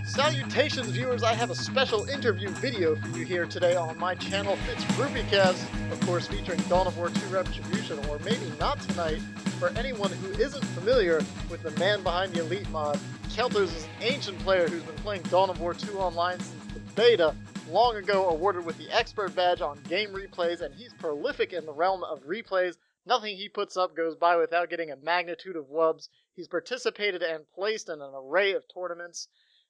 Salutations, viewers! I have a special interview video for you here today on my channel, FitzRupee, of course featuring Dawn of War 2 Retribution, or maybe not tonight. For anyone who isn't familiar with the man behind the Elite mod, Caeltos is an ancient player who's been playing Dawn of War 2 online since the beta, long ago awarded with the Expert Badge on Gamereplays, and he's prolific in the realm of replays. Nothing he puts up goes by without getting a magnitude of wubs. He's participated and placed in an array of tournaments.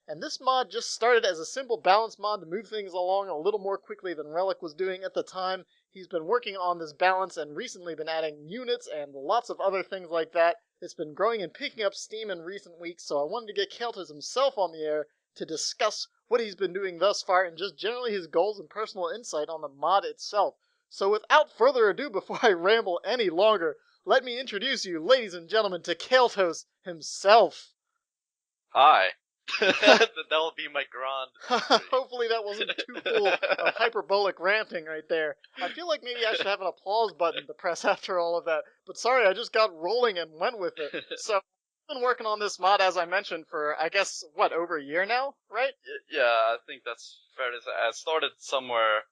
And this mod just started as a simple balance mod to move things along a little more quickly than Relic was doing at the time. He's been working on this balance and recently been adding units and lots of other things like that. It's been growing and picking up steam in recent weeks, so I wanted to get Caeltos himself on the air to discuss what he's been doing thus far and just generally his goals and personal insight on the mod itself. So without further ado, before I ramble any longer, let me introduce you, ladies and gentlemen, to Caeltos himself. Hi. That'll be my grand. Hopefully that wasn't too full of hyperbolic ranting right there. I feel like maybe I should have an applause button to press after all of that. But sorry, I just got rolling and went with it. So I've been working on this mod, as I mentioned, for, I guess, what, over a year now, right? Yeah, I think that's fair to say. I started somewhere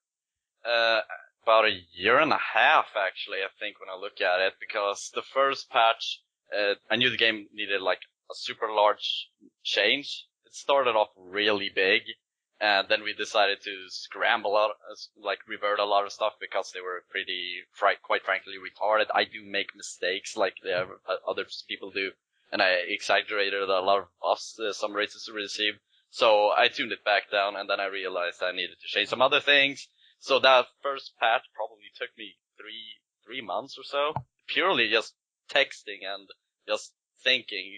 about a year and a half, actually, I think, when I look at it. Because the first patch, I knew the game needed, like, a super large change. It started off really big, and then we decided to scramble out, revert a lot of stuff because they were pretty, quite frankly, retarded. I do make mistakes like other people do, and I exaggerated a lot of buffs some races received. So I tuned it back down, and then I realized I needed to change some other things. So that first patch probably took me three months or so, purely just texting and just thinking,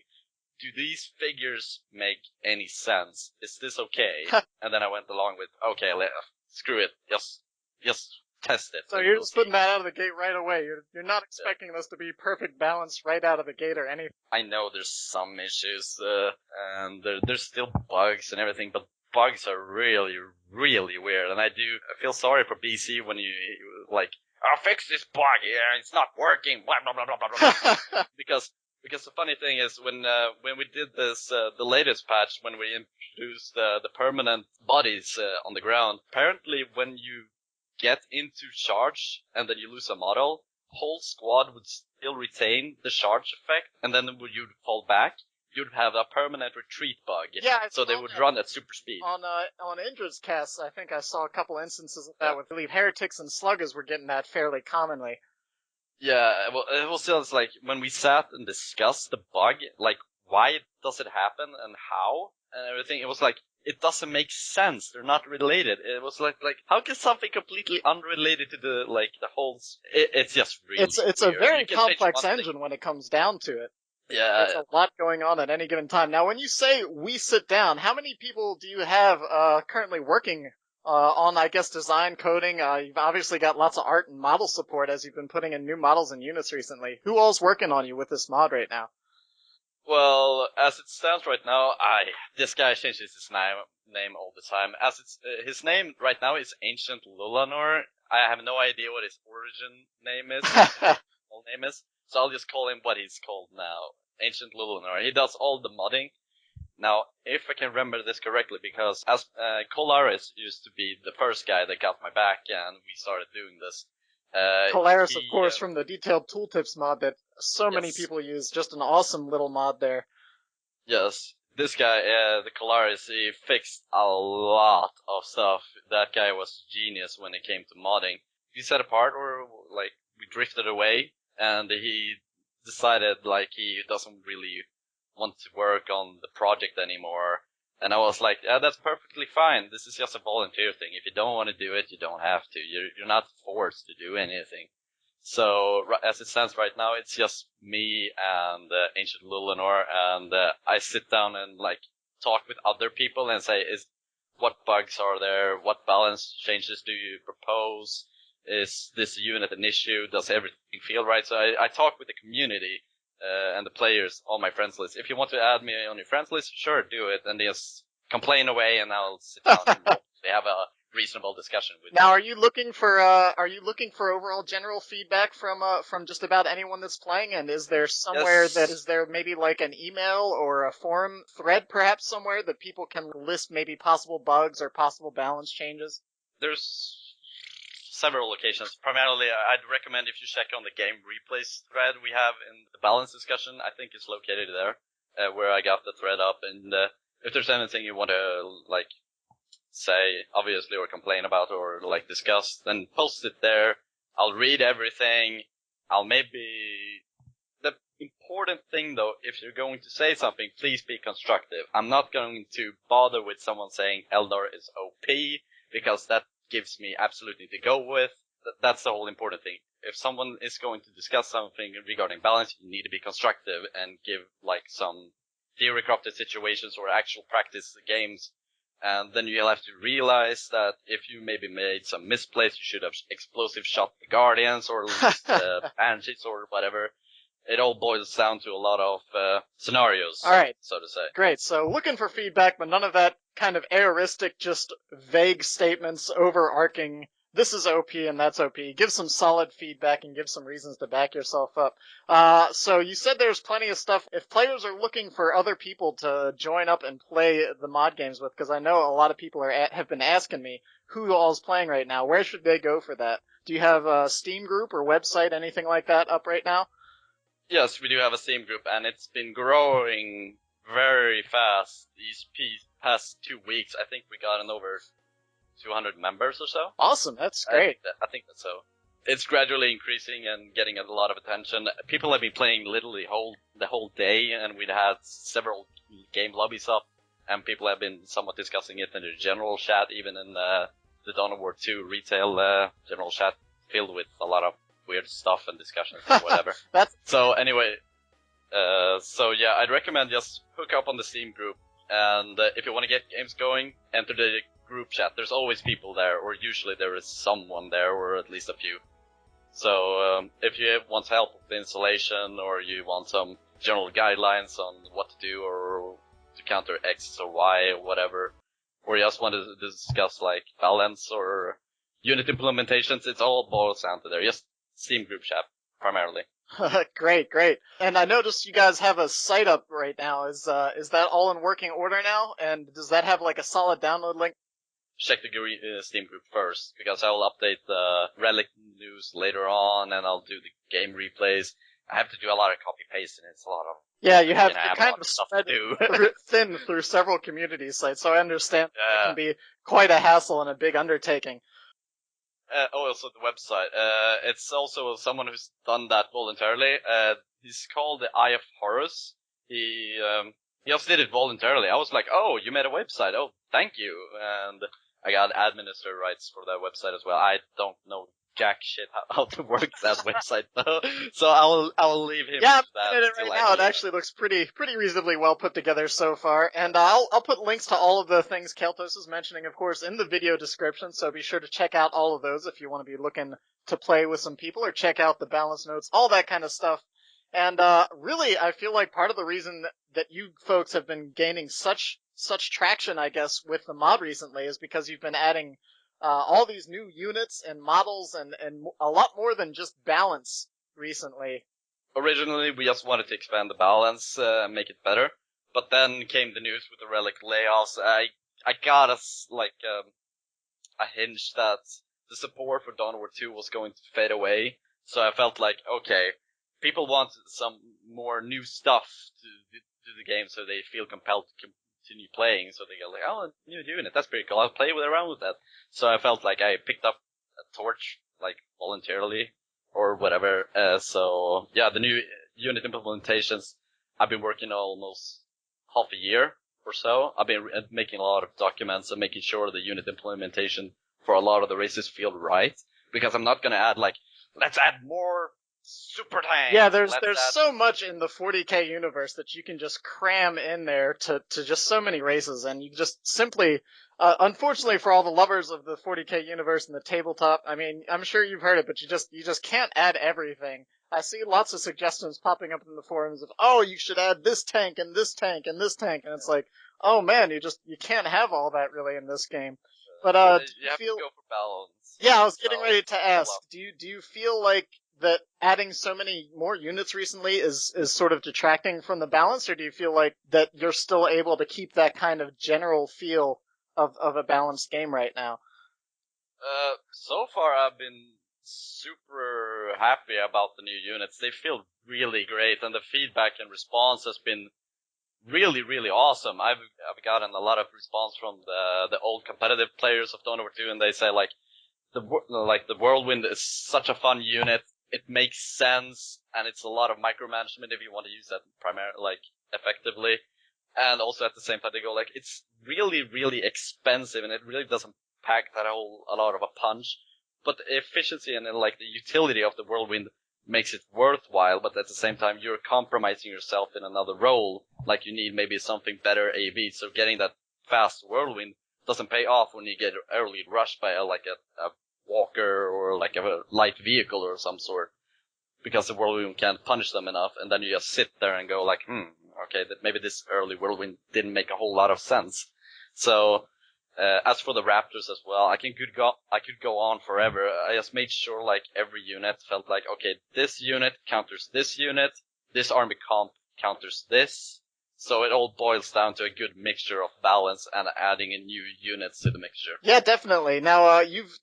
do these figures make any sense? Is this okay? And then I went along with, okay, screw it. Just test it. So you're just putting that out of the gate right away. You're not expecting this to be perfect balance right out of the gate or anything. I know there's some issues, and there's still bugs and everything, but bugs are really, really weird. And I feel sorry for BC when you I'll fix this bug, yeah, it's not working, blah, blah, blah, blah, blah, blah. Because the funny thing is, when we did this, the latest patch, when we introduced the permanent bodies on the ground, apparently when you get into charge and then you lose a model, whole squad would still retain the charge effect, and then when you'd fall back, you'd have a permanent retreat bug. Yeah, so they would run at super speed. On Indra's cast, I think I saw a couple instances of that with, I believe, heretics and sluggers were getting that fairly commonly. Yeah, well, it was still like when we sat and discussed the bug, like why does it happen and how and everything. It was like it doesn't make sense. They're not related. It was like how can something completely unrelated to the whole? It's just really. It's a very complex engine when it comes down to it. Yeah, there's a lot going on at any given time. Now, when you say we sit down, how many people do you have currently working on, I guess, design, coding? You've obviously got lots of art and model support as you've been putting in new models and units recently. Who all's working on you with this mod right now? Well, as it stands right now, this guy changes his name all the time. His name right now is Ancient Lulanor. I have no idea what his origin name is, full name is, so I'll just call him what he's called now, Ancient Lulanor. He does all the modding. Now, if I can remember this correctly, because as Colaris used to be the first guy that got my back, and we started doing this. Colaris, of course, from the Detailed Tooltips mod that so many people use. Just an awesome little mod there. Yes, this guy, the Colaris, he fixed a lot of stuff. That guy was genius when it came to modding. We set apart, or we drifted away, and he decided he doesn't really want to work on the project anymore. And I was like, yeah, that's perfectly fine. This is just a volunteer thing. If you don't want to do it, you don't have to. You're not forced to do anything. So as it stands right now, it's just me and Ancient Lulanor, and I sit down and talk with other people and say, what bugs are there? What balance changes do you propose? Is this unit an issue? Does everything feel right? So I talk with the community and the players on my friends list. If you want to add me on your friends list, sure, do it, and just complain away, and I'll sit down and we have a reasonable discussion with Now, are you looking for overall general feedback from just about anyone that's playing? And is there somewhere that is there maybe like an email or a forum thread perhaps somewhere that people can list maybe possible bugs or possible balance changes? There's several locations. Primarily, I'd recommend if you check on the Gamereplays thread we have in the balance discussion. I think it's located there, where I got the thread up. And if there's anything you want to like say, obviously, or complain about, or like discuss, then post it there. I'll read everything. The important thing though, if you're going to say something, please be constructive. I'm not going to bother with someone saying Eldar is OP, because that gives me absolutely to go with. That's the whole important thing. If someone is going to discuss something regarding balance, you need to be constructive and give like some theory-crafted situations or actual practice games. And then you'll have to realize that if you maybe made some misplays, you should have explosive shot the Guardians or Banshees or whatever. It all boils down to a lot of scenarios, all right, so to say. Great. So looking for feedback, but none of that kind of aoristic, just vague statements overarching, this is OP and that's OP. Give some solid feedback and give some reasons to back yourself up. So you said there's plenty of stuff. If players are looking for other people to join up and play the mod games with, because I know a lot of people have been asking me who all is playing right now, where should they go for that? Do you have a Steam group or website, anything like that up right now? Yes, we do have a Steam group, and it's been growing very fast these past 2 weeks. I think we got over 200 members or so. Awesome, that's great. I think that's so. It's gradually increasing and getting a lot of attention. People have been playing literally the whole day, and we'd had several game lobbies up, and people have been somewhat discussing it in the general chat, even in the DoW2 retail general chat, filled with a lot of weird stuff and discussions and whatever. So anyway, yeah, I'd recommend just hook up on the Steam group, and if you want to get games going, enter the group chat. There's always people there, or usually there is someone there, or at least a few. So if you want help with the installation, or you want some general guidelines on what to do, or to counter X or Y or whatever, or you just want to discuss like balance or unit implementations, it's all boils down to there. Just Steam group chat, primarily. Great. And I noticed you guys have a site up right now. Is that all in working order now? And does that have like a solid download link? Check the Steam group first, because I will update the Relic news later on, and I'll do the Gamereplays. I have to do a lot of copy-paste, and it's a lot of... Yeah, you have to kind of spread thin through several community sites, so I understand it can be quite a hassle and a big undertaking. Also the website. It's also someone who's done that voluntarily. He's called the Eye of Horus. He also did it voluntarily. I was like, oh, you made a website. Oh, thank you. And I got administrator rights for that website as well. I don't know jack shit how to work that website though. So I'll leave him. Yeah, to that I'm looking at it right now. It actually looks pretty reasonably well put together so far. And I'll put links to all of the things Caeltos is mentioning, of course, in the video description. So be sure to check out all of those if you want to be looking to play with some people, or check out the balance notes, all that kind of stuff. And really, I feel like part of the reason that you folks have been gaining such traction, I guess, with the mod recently is because you've been adding all these new units and models and a lot more than just balance recently. Originally, we just wanted to expand the balance, make it better. But then came the news with the Relic layoffs. I got us a hinge that the support for DoW2 was going to fade away. So I felt like, okay, people want some more new stuff to the game, so they feel compelled to continue playing. So they go like, oh, new unit, that's pretty cool. I'll play around with that. So I felt like I picked up a torch, like voluntarily or whatever. So yeah, the new unit implementations, I've been working almost half a year or so. I've been making a lot of documents and making sure the unit implementation for a lot of the races feel right. Because I'm not gonna add like, let's add more super tanks. Yeah, there's so much in the 40k universe that you can just cram in there to just so many races, and you just simply, unfortunately for all the lovers of the 40k universe and the tabletop, I mean, I'm sure you've heard it, but you just can't add everything. I see lots of suggestions popping up in the forums of, oh, you should add this tank and this tank and this tank, and it's like, oh man, you can't have all that really in this game. But do you you have feel? to go for balance. Yeah, I was getting So, ready to ask. well, Do you feel like that adding so many more units recently is sort of detracting from the balance, or do you feel like that you're still able to keep that kind of general feel of a balanced game right now? so far I've been super happy about the new units. They feel really great, and the feedback and response has been really, really awesome. I've gotten a lot of response from the old competitive players of DoW2, and they say like the Whirlwind is such a fun unit. It makes sense, and it's a lot of micromanagement if you want to use that effectively. And also at the same time, they go like it's really, really expensive, and it really doesn't pack a lot of a punch. But the efficiency and like the utility of the Whirlwind makes it worthwhile. But at the same time, you're compromising yourself in another role. Like you need maybe something better AB. So getting that fast Whirlwind doesn't pay off when you get early rushed by a walker or like a light vehicle or some sort, because the Whirlwind can't punish them enough, and then you just sit there and go like, okay, maybe this early Whirlwind didn't make a whole lot of sense. So, as for the Raptors as well, I could go on forever. I just made sure like every unit felt like, okay, this unit counters this unit, this army comp counters this. So it all boils down to a good mixture of balance and adding in new units to the mixture. Yeah, definitely. Now, you've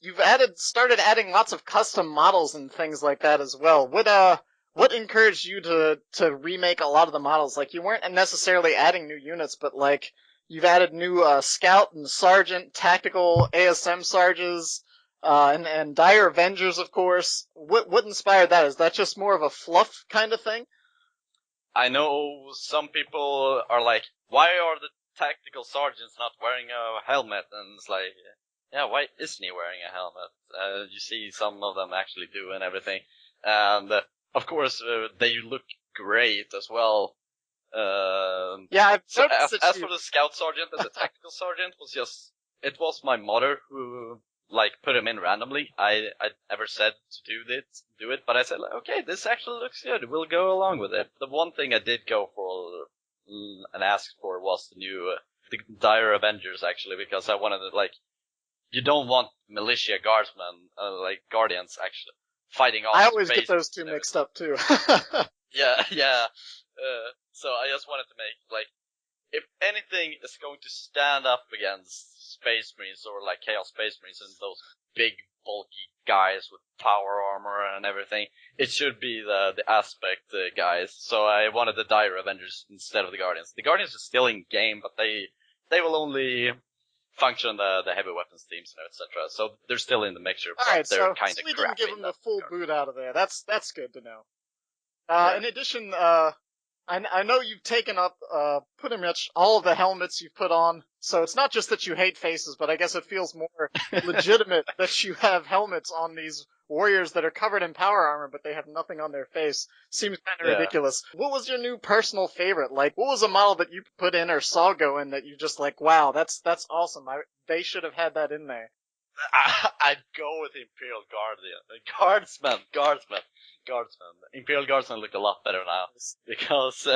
started adding lots of custom models and things like that as well. What encouraged you to remake a lot of the models? Like, you weren't necessarily adding new units, but like, you've added new, scout and sergeant, tactical ASM sarges, and dire avengers, of course. What inspired that? Is that just more of a fluff kind of thing? I know some people are like, why are the tactical sergeants not wearing a helmet? And it's like, yeah, why isn't he wearing a helmet? You see some of them actually do and everything. And, of course, they look great as well. Yeah, I've So noticed as for the scout sergeant and the tactical sergeant it was my mother who put him in randomly. I never said to do it, but I said like, okay, this actually looks good. We'll go along with it. The one thing I did go for and ask for was the dire Avengers actually, because I wanted to you don't want militia guardsmen guardians actually fighting off. I always get those two mixed up too. Yeah. So I just wanted to make if anything is going to stand up against Space Marines or Chaos Space Marines and those big bulky guys with power armor and everything, it should be the aspect guys. So I wanted the dire Avengers instead of the Guardians. The Guardians are still in game, but they will only function the heavy weapons teams and etc. So they're still in the mixture. All right, they're so kind of we didn't give them the full boot out of there. That's good to know. Yeah. In addition, I know you've taken up pretty much all of the helmets you've put on, so it's not just that you hate faces, but I guess it feels more legitimate that you have helmets on these warriors that are covered in power armor, but they have nothing on their face. Seems kind of ridiculous. What was your new personal favorite? Like, what was a model that you put in or saw go in that you just like, wow, that's awesome. They should have had that in there. I'd go with Imperial Guardsman. Imperial Guardsmen look a lot better now because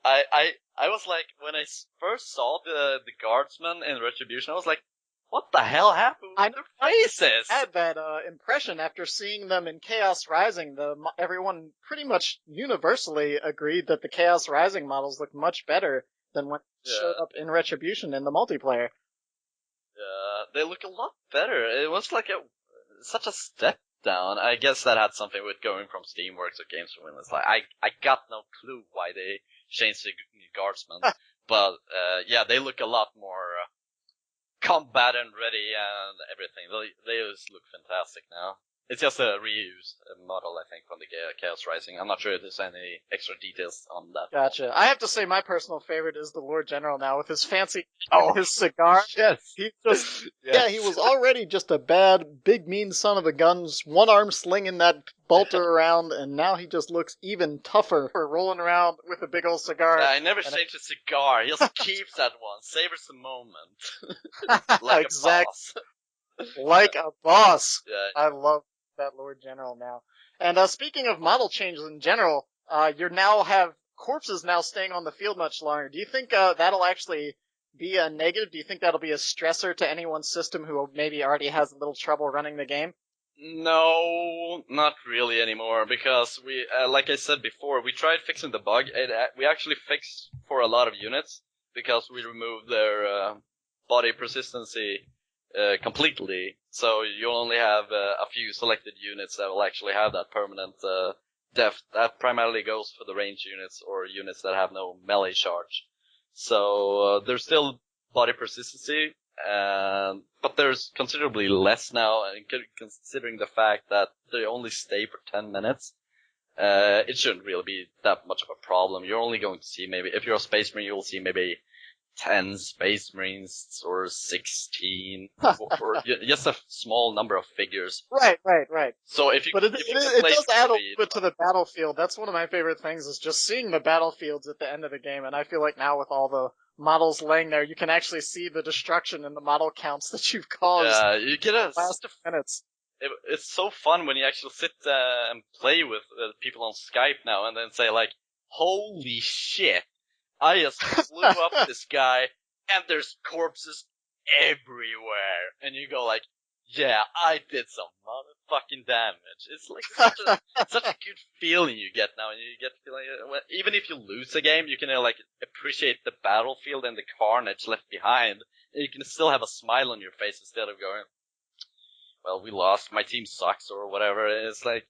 I was like, when I first saw the Guardsmen in Retribution, I was like, what the hell happened with their faces? I had that impression after seeing them in Chaos Rising. Everyone pretty much universally agreed that the Chaos Rising models look much better than when they showed up in Retribution in the multiplayer. They look a lot better. It was such a step down. I guess that had something with going from Steamworks or Games for Windows. I got no clue why they changed the Guardsmen, but yeah, they look a lot more combat and ready and everything. They just look fantastic now. It's just a reused model, I think, from the Chaos Rising. I'm not sure if there's any extra details on that. Gotcha. I have to say my personal favorite is the Lord General now with his fancy, his cigar. Yes. He just, yeah, he was already just a bad, big, mean son of a gun, one arm slinging that bolter around, and now he just looks even tougher for rolling around with a big old cigar. Yeah, I never changed a cigar. He just keeps that one. Savors the moment. Like exactly. A boss. Like a boss. Yeah. I love that Lord General now. And speaking of model changes in general, you now have corpses now staying on the field much longer. Do you think that'll actually be a negative? Do you think that'll be a stressor to anyone's system who maybe already has a little trouble running the game? No, not really anymore, because we, like I said before, we tried fixing the bug. We actually fixed for a lot of units, because we removed their body persistency completely. So you only have a few selected units that will actually have that permanent depth. That primarily goes for the range units or units that have no melee charge. So there's still body persistency, but there's considerably less now, and considering the fact that they only stay for 10 minutes, it shouldn't really be that much of a problem. You're only going to see maybe, if you're a Space Marine, you'll see maybe 10 Space Marines or 16, or just a small number of figures. Right. So if you, but it does add a little bit to the battlefield. That's one of my favorite things, is just seeing the battlefields at the end of the game. And I feel like now with all the models laying there, you can actually see the destruction in the model counts that you've caused. Yeah, you get a last minutes. It's so fun when you actually sit and play with people on Skype now, and then say like, "Holy shit! I just blew up this guy, and there's corpses everywhere." And you go like, "Yeah, I did some motherfucking damage." It's like such a good feeling you get now, and you get feeling even if you lose a game, you can like appreciate the battlefield and the carnage left behind, and you can still have a smile on your face instead of going, "Well, we lost. My team sucks," or whatever. It's like,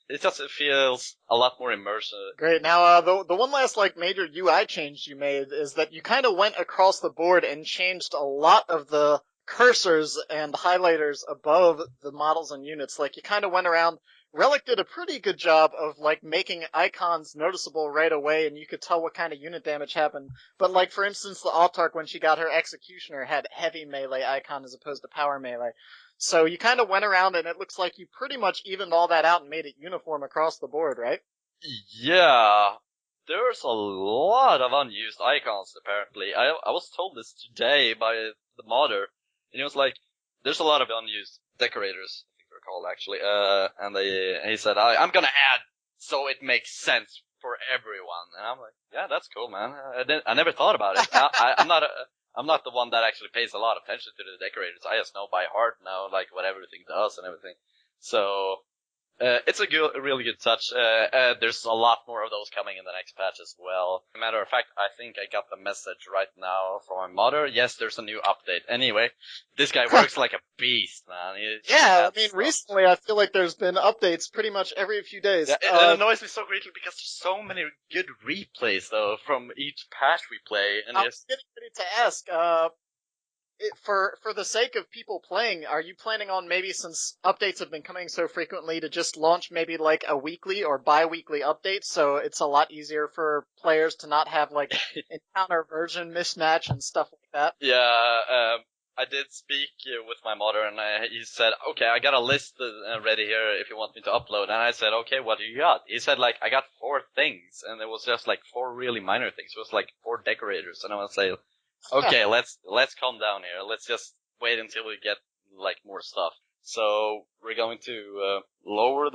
it feels a lot more immersive. Great. Now, the one last like major UI change you made is that you kind of went across the board and changed a lot of the cursors and highlighters above the models and units. Like, you kind of went around. Relic did a pretty good job of like making icons noticeable right away, and you could tell what kind of unit damage happened. But like, for instance, the Autarch, when she got her Executioner, had heavy melee icon as opposed to power melee. So you kind of went around, and it looks like you pretty much evened all that out and made it uniform across the board, right? Yeah, there's a lot of unused icons, apparently. I was told this today by the modder, and he was like, there's a lot of unused decorators, I think they're called, actually, and he said, I'm gonna add so it makes sense for everyone. And I'm like, yeah, that's cool, man. I never thought about it. I'm not the one that actually pays a lot of attention to the decorators. I just know by heart now, like, what everything does and everything. So, it's a really good touch. There's a lot more of those coming in the next patch as well. As a matter of fact, I think I got the message right now from my mother. Yes, there's a new update. Anyway, this guy works like a beast, man. Yeah, I mean, recently I feel like there's been updates pretty much every few days. Yeah, it annoys me so greatly because there's so many good replays, though, from each patch we play. And I was getting ready to ask, for the sake of people playing, are you planning on, maybe since updates have been coming so frequently, to just launch maybe like a weekly or bi-weekly update, so it's a lot easier for players to not have like encounter version mismatch and stuff like that? Yeah, I did speak with my modder, and he said, okay, I got a list ready here if you want me to upload. And I said, okay, what do you got? He said, like, I got 4 things, and it was just like 4 really minor things. It was like 4 decorators, and I was like, okay, let's calm down here. Let's just wait until we get like more stuff. So we're going to lower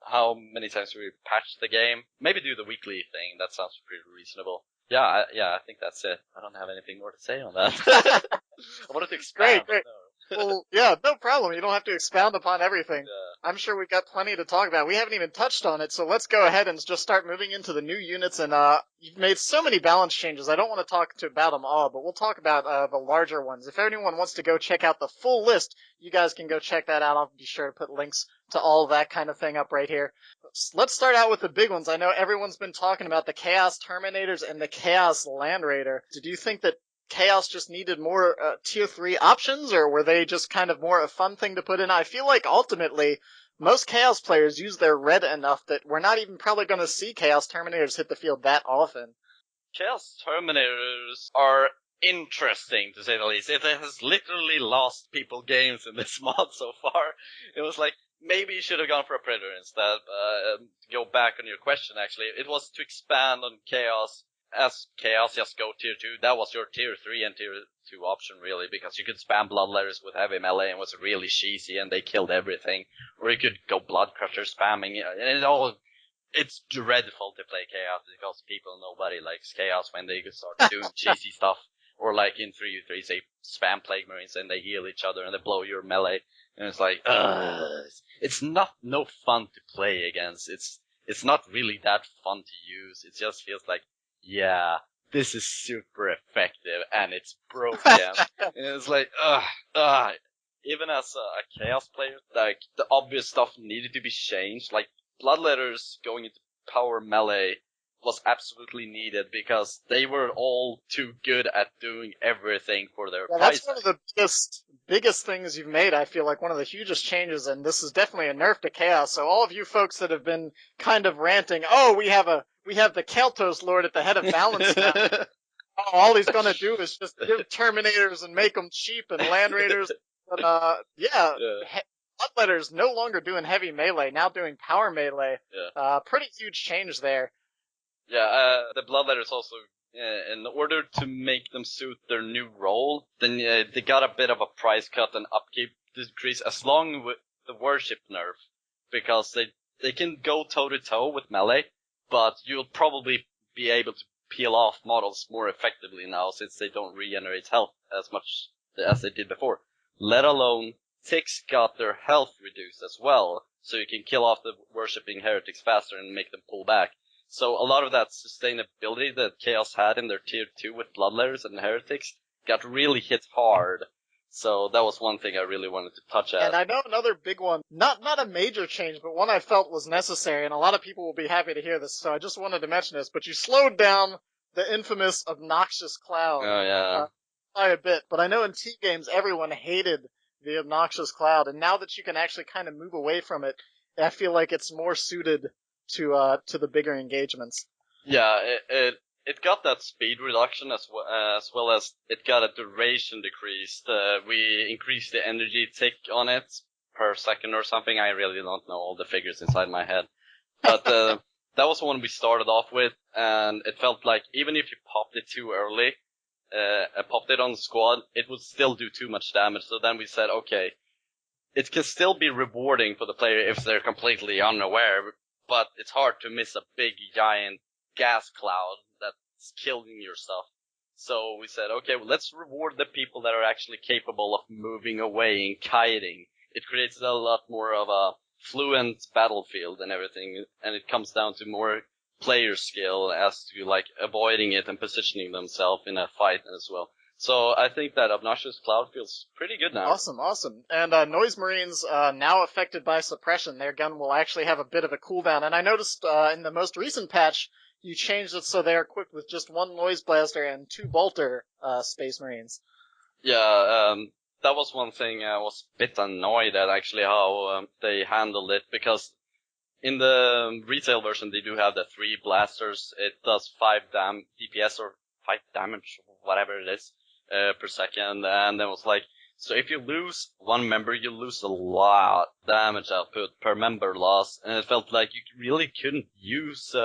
how many times we patch the game. Maybe do the weekly thing. That sounds pretty reasonable. Yeah, I think that's it. I don't have anything more to say on that. I wanted to expand. Great. Well, yeah, no problem. You don't have to expound upon everything. I'm sure we've got plenty to talk about. We haven't even touched on it, so let's go ahead and just start moving into the new units. And you've made so many balance changes. I don't want to talk about them all, but we'll talk about the larger ones. If anyone wants to go check out the full list, you guys can go check that out. I'll be sure to put links to all that kind of thing up right here. Let's start out with the big ones. I know everyone's been talking about the Chaos Terminators and the Chaos Land Raider. Did you think that Chaos just needed more tier 3 options, or were they just kind of more a fun thing to put in? I feel like ultimately most Chaos players use their red enough that we're not even probably going to see Chaos Terminators hit the field that often. Chaos Terminators are interesting, to say the least. It has literally lost people games in this mod so far. It was like, maybe you should have gone for a Predator instead. To go back on your question, actually, it was to expand on Chaos. As Chaos just go tier 2, that was your tier 3 and tier 2 option, really, because you could spam Bloodletters with heavy melee and it was really cheesy and they killed everything. Or you could go Bloodcrusher spamming, and it's dreadful to play Chaos because nobody likes Chaos when they start doing cheesy stuff. Or like in 3v3, say spam Plague Marines and they heal each other and they blow your melee. And it's like, it's not no fun to play against. It's not really that fun to use. It just feels like, yeah, this is super effective and it's broken. And it's like, even as a Chaos player, like the obvious stuff needed to be changed. Like Bloodletters going into power melee was absolutely needed because they were all too good at doing everything for their price. That's one of the biggest things you've made, I feel like one of the hugest changes, and this is definitely a nerf to Chaos. So all of you folks that have been kind of ranting, we have the Caeltos Lord at the head of balance now. All he's gonna do is just give Terminators and make them cheap and Land Raiders. But Bloodletters no longer doing heavy melee, now doing power melee. Yeah. Pretty huge change there. Yeah, the Bloodletters also, in order to make them suit their new role, then they got a bit of a price cut and upkeep decrease as long with the worship nerf, because they can go toe to toe with melee, but you'll probably be able to peel off models more effectively now since they don't regenerate health as much as they did before. Let alone, ticks got their health reduced as well, so you can kill off the worshipping heretics faster and make them pull back. So a lot of that sustainability that Chaos had in their tier 2 with Bloodletters and Heretics got really hit hard. So that was one thing I really wanted to touch at. And I know another big one, not a major change, but one I felt was necessary, and a lot of people will be happy to hear this, so I just wanted to mention this, but you slowed down the infamous Obnoxious Cloud. Oh, yeah. By a bit, but I know in T-games everyone hated the Obnoxious Cloud, and now that you can actually kind of move away from it, I feel like it's more suited to the bigger engagements. Yeah, it got that speed reduction as well as it got a duration decreased. We increased the energy tick on it per second or something. I really don't know all the figures inside my head. But that was the one we started off with, and it felt like even if you popped it too early, popped it on the squad, it would still do too much damage. So then we said, okay, it can still be rewarding for the player if they're completely unaware, but it's hard to miss a big giant gas cloud that's killing your stuff. So we said, okay, well, let's reward the people that are actually capable of moving away and kiting. It creates a lot more of a fluent battlefield and everything, and it comes down to more player skill as to like avoiding it and positioning themselves in a fight as well. So I think that Obnoxious Cloud feels pretty good now. Awesome. And Noise Marines, now affected by suppression, their gun will actually have a bit of a cooldown. And I noticed in the most recent patch, you changed it so they're equipped with just one Noise Blaster and 2 Bolter Space Marines. Yeah, that was one thing I was a bit annoyed at actually how they handled it, because in the retail version they do have the 3 blasters. It does 5 DPS or 5 damage, whatever it is, per second, and then it was like, so if you lose one member, you lose a lot damage output per member loss, and it felt like you really couldn't use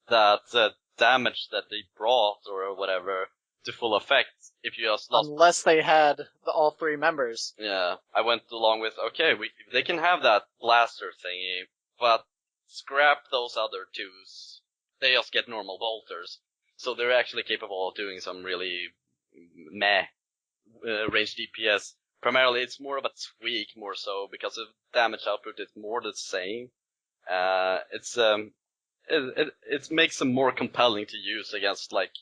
that damage that they brought or whatever to full effect if you just lost. Unless they had all 3 members. Yeah, I went along with, okay, they can have that blaster thingy, but scrap those other 2s. They just get normal bolters. So they're actually capable of doing some really range DPS. Primarily, it's more of a tweak more so, because of damage output is more the same. It makes them more compelling to use against like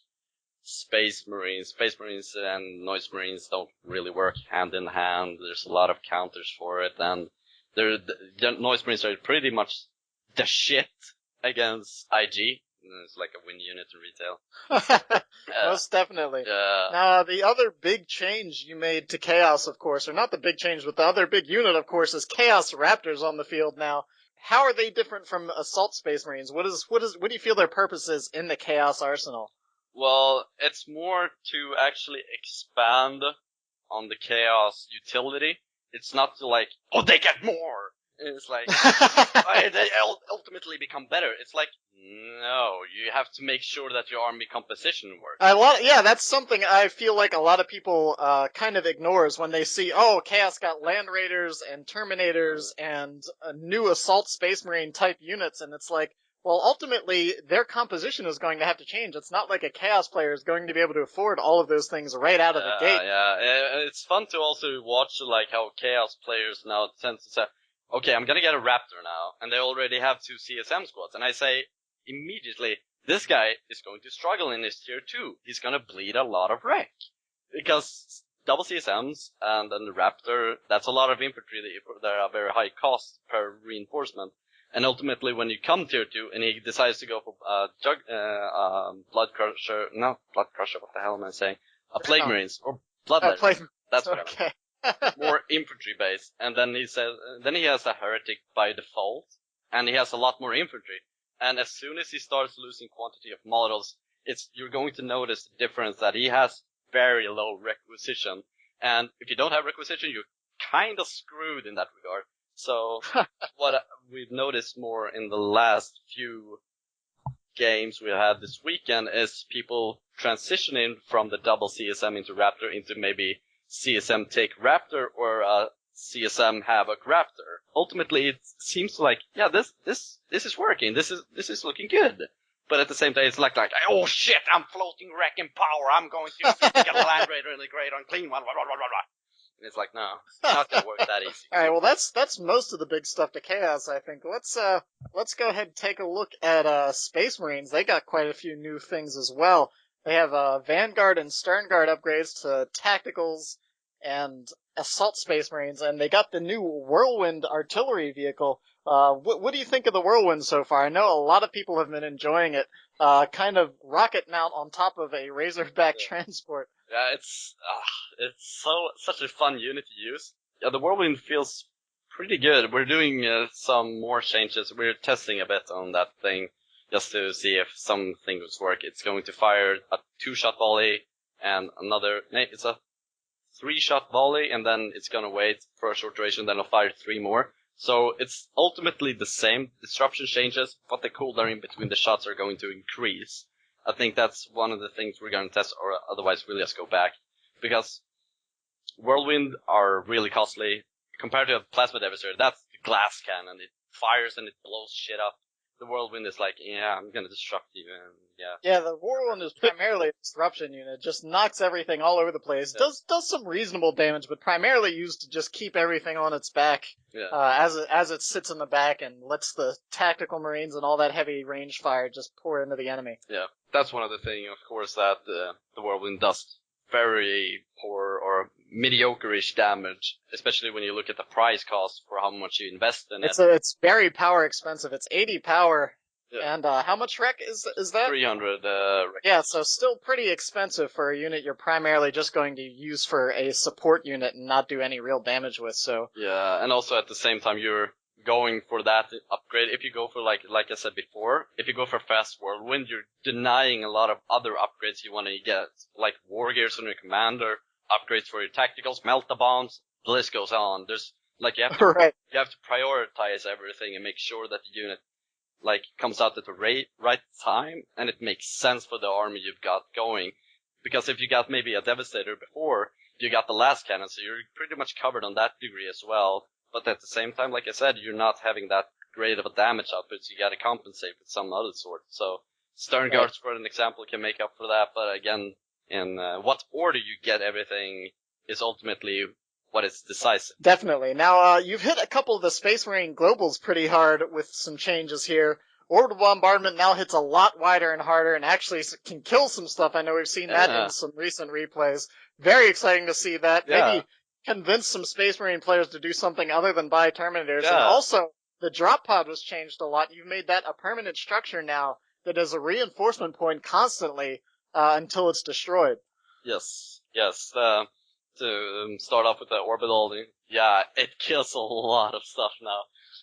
Space Marines. Space Marines and Noise Marines don't really work hand in hand. There's a lot of counters for it, and the Noise Marines are pretty much the shit against IG. It's like a win unit in retail. Most definitely. Yeah. Now, the other big change you made to Chaos, of course, or not the big change, but the other big unit, of course, is Chaos Raptors on the field now. How are they different from Assault Space Marines? What do you feel their purpose is in the Chaos arsenal? Well, it's more to actually expand on the Chaos utility. It's not to like, oh, they get more! It's like, they ultimately become better. It's like, no, you have to make sure that your army composition works. That's something I feel like a lot of people kind of ignores when they see, Chaos got Land Raiders and Terminators and new Assault Space Marine type units, and it's like, Well, ultimately, their composition is going to have to change. It's not like a Chaos player is going to be able to afford all of those things right out of the gate. Yeah. It's fun to also watch like how Chaos players now tend to say, okay, I'm gonna get a Raptor now, and they already have 2 CSM squads, and I say immediately, this guy is going to struggle in his tier 2. He's gonna bleed a lot of wreck. Because double CSMs and then the Raptor, that's a lot of infantry that are very high cost per reinforcement. And ultimately, when you come tier 2 and he decides to go for Blood Crusher, not Blood Crusher, what the hell am I saying? Plague Marines or Bloodletters. That's what I meant. More infantry based, and then then he has a Heretic by default, and he has a lot more infantry. And as soon as he starts losing quantity of models, you're going to notice the difference that he has very low requisition, and if you don't have requisition, you're kind of screwed in that regard. So what we've noticed more in the last few games we had this weekend is people transitioning from the double CSM into Raptor into maybe CSM take Raptor or CSM Havoc Raptor. Ultimately, it seems like, yeah, this is working. This is looking good. But at the same time, it's like, oh shit, I'm floating wrecking power. I'm going to get a Land Raider in the Great Unclean One. Blah, blah, blah, blah, blah. And it's like, no, it's not gonna work that easy. All right, well, that's most of the big stuff to Chaos, I think. Let's go ahead and take a look at Space Marines. They got quite a few new things as well. They have Vanguard and Stern Guard upgrades to Tacticals and Assault Space Marines, and they got the new Whirlwind artillery vehicle. What do you think of the Whirlwind so far? I know a lot of people have been enjoying it. Kind of rocket mount on top of a Razorback transport. Yeah, it's such a fun unit to use. Yeah, the Whirlwind feels pretty good. We're doing some more changes. We're testing a bit on that thing just to see if some things work. It's going to fire a 2-shot volley and it's a 3-shot volley, and then it's gonna wait for a short duration, then it'll fire 3 more. So it's ultimately the same. Disruption changes, but the cooldown in between the shots are going to increase. I think that's one of the things we're going to test, or otherwise we'll just go back. Because Whirlwind are really costly. Compared to a Plasma Devastator, that's the glass cannon. It fires and it blows shit up. The Whirlwind is like, yeah, I'm gonna disrupt you, and yeah. Yeah, the Whirlwind is primarily a disruption unit. Just knocks everything all over the place. Yeah. Does some reasonable damage, but primarily used to just keep everything on its back. Yeah. As it sits in the back and lets the tactical Marines and all that heavy range fire just pour into the enemy. Yeah, that's one of the things, of course, that the Whirlwind does very poor or mediocre-ish damage, especially when you look at the price cost for how much you invest in it. It's very power expensive. It's 80 power. Yeah. And how much rec is that? 300 rec. Yeah, so still pretty expensive for a unit you're primarily just going to use for a support unit and not do any real damage with, so... Yeah, and also at the same time you're going for that upgrade. If you go for, like I said before, if you go for Fast Whirlwind, you're denying a lot of other upgrades you want to get, like War Gears on your Commander, upgrades for your Tacticals, Melt-A-Bombs, the list goes on. There's, like, you have to prioritize everything and make sure that the unit comes out at the right time, and it makes sense for the army you've got going. Because if you got maybe a Devastator before, you got the last cannon, so you're pretty much covered on that degree as well. But at the same time, like I said, you're not having that great of a damage output, so you gotta compensate with some other sort. So Stern Guards, for an example, can make up for that, but again, in what order you get everything is ultimately what is decisive. Definitely. Now, you've hit a couple of the Space Marine globals pretty hard with some changes here. Orbital Bombardment now hits a lot wider and harder and actually can kill some stuff. I know we've seen that in some recent replays. Very exciting to see that. Yeah. Maybe convince some Space Marine players to do something other than buy Terminators. Yeah. And also, the drop pod was changed a lot. You've made that a permanent structure now that is a reinforcement point constantly until it's destroyed. Yes. To start off with the orbital, yeah, it kills a lot of stuff now,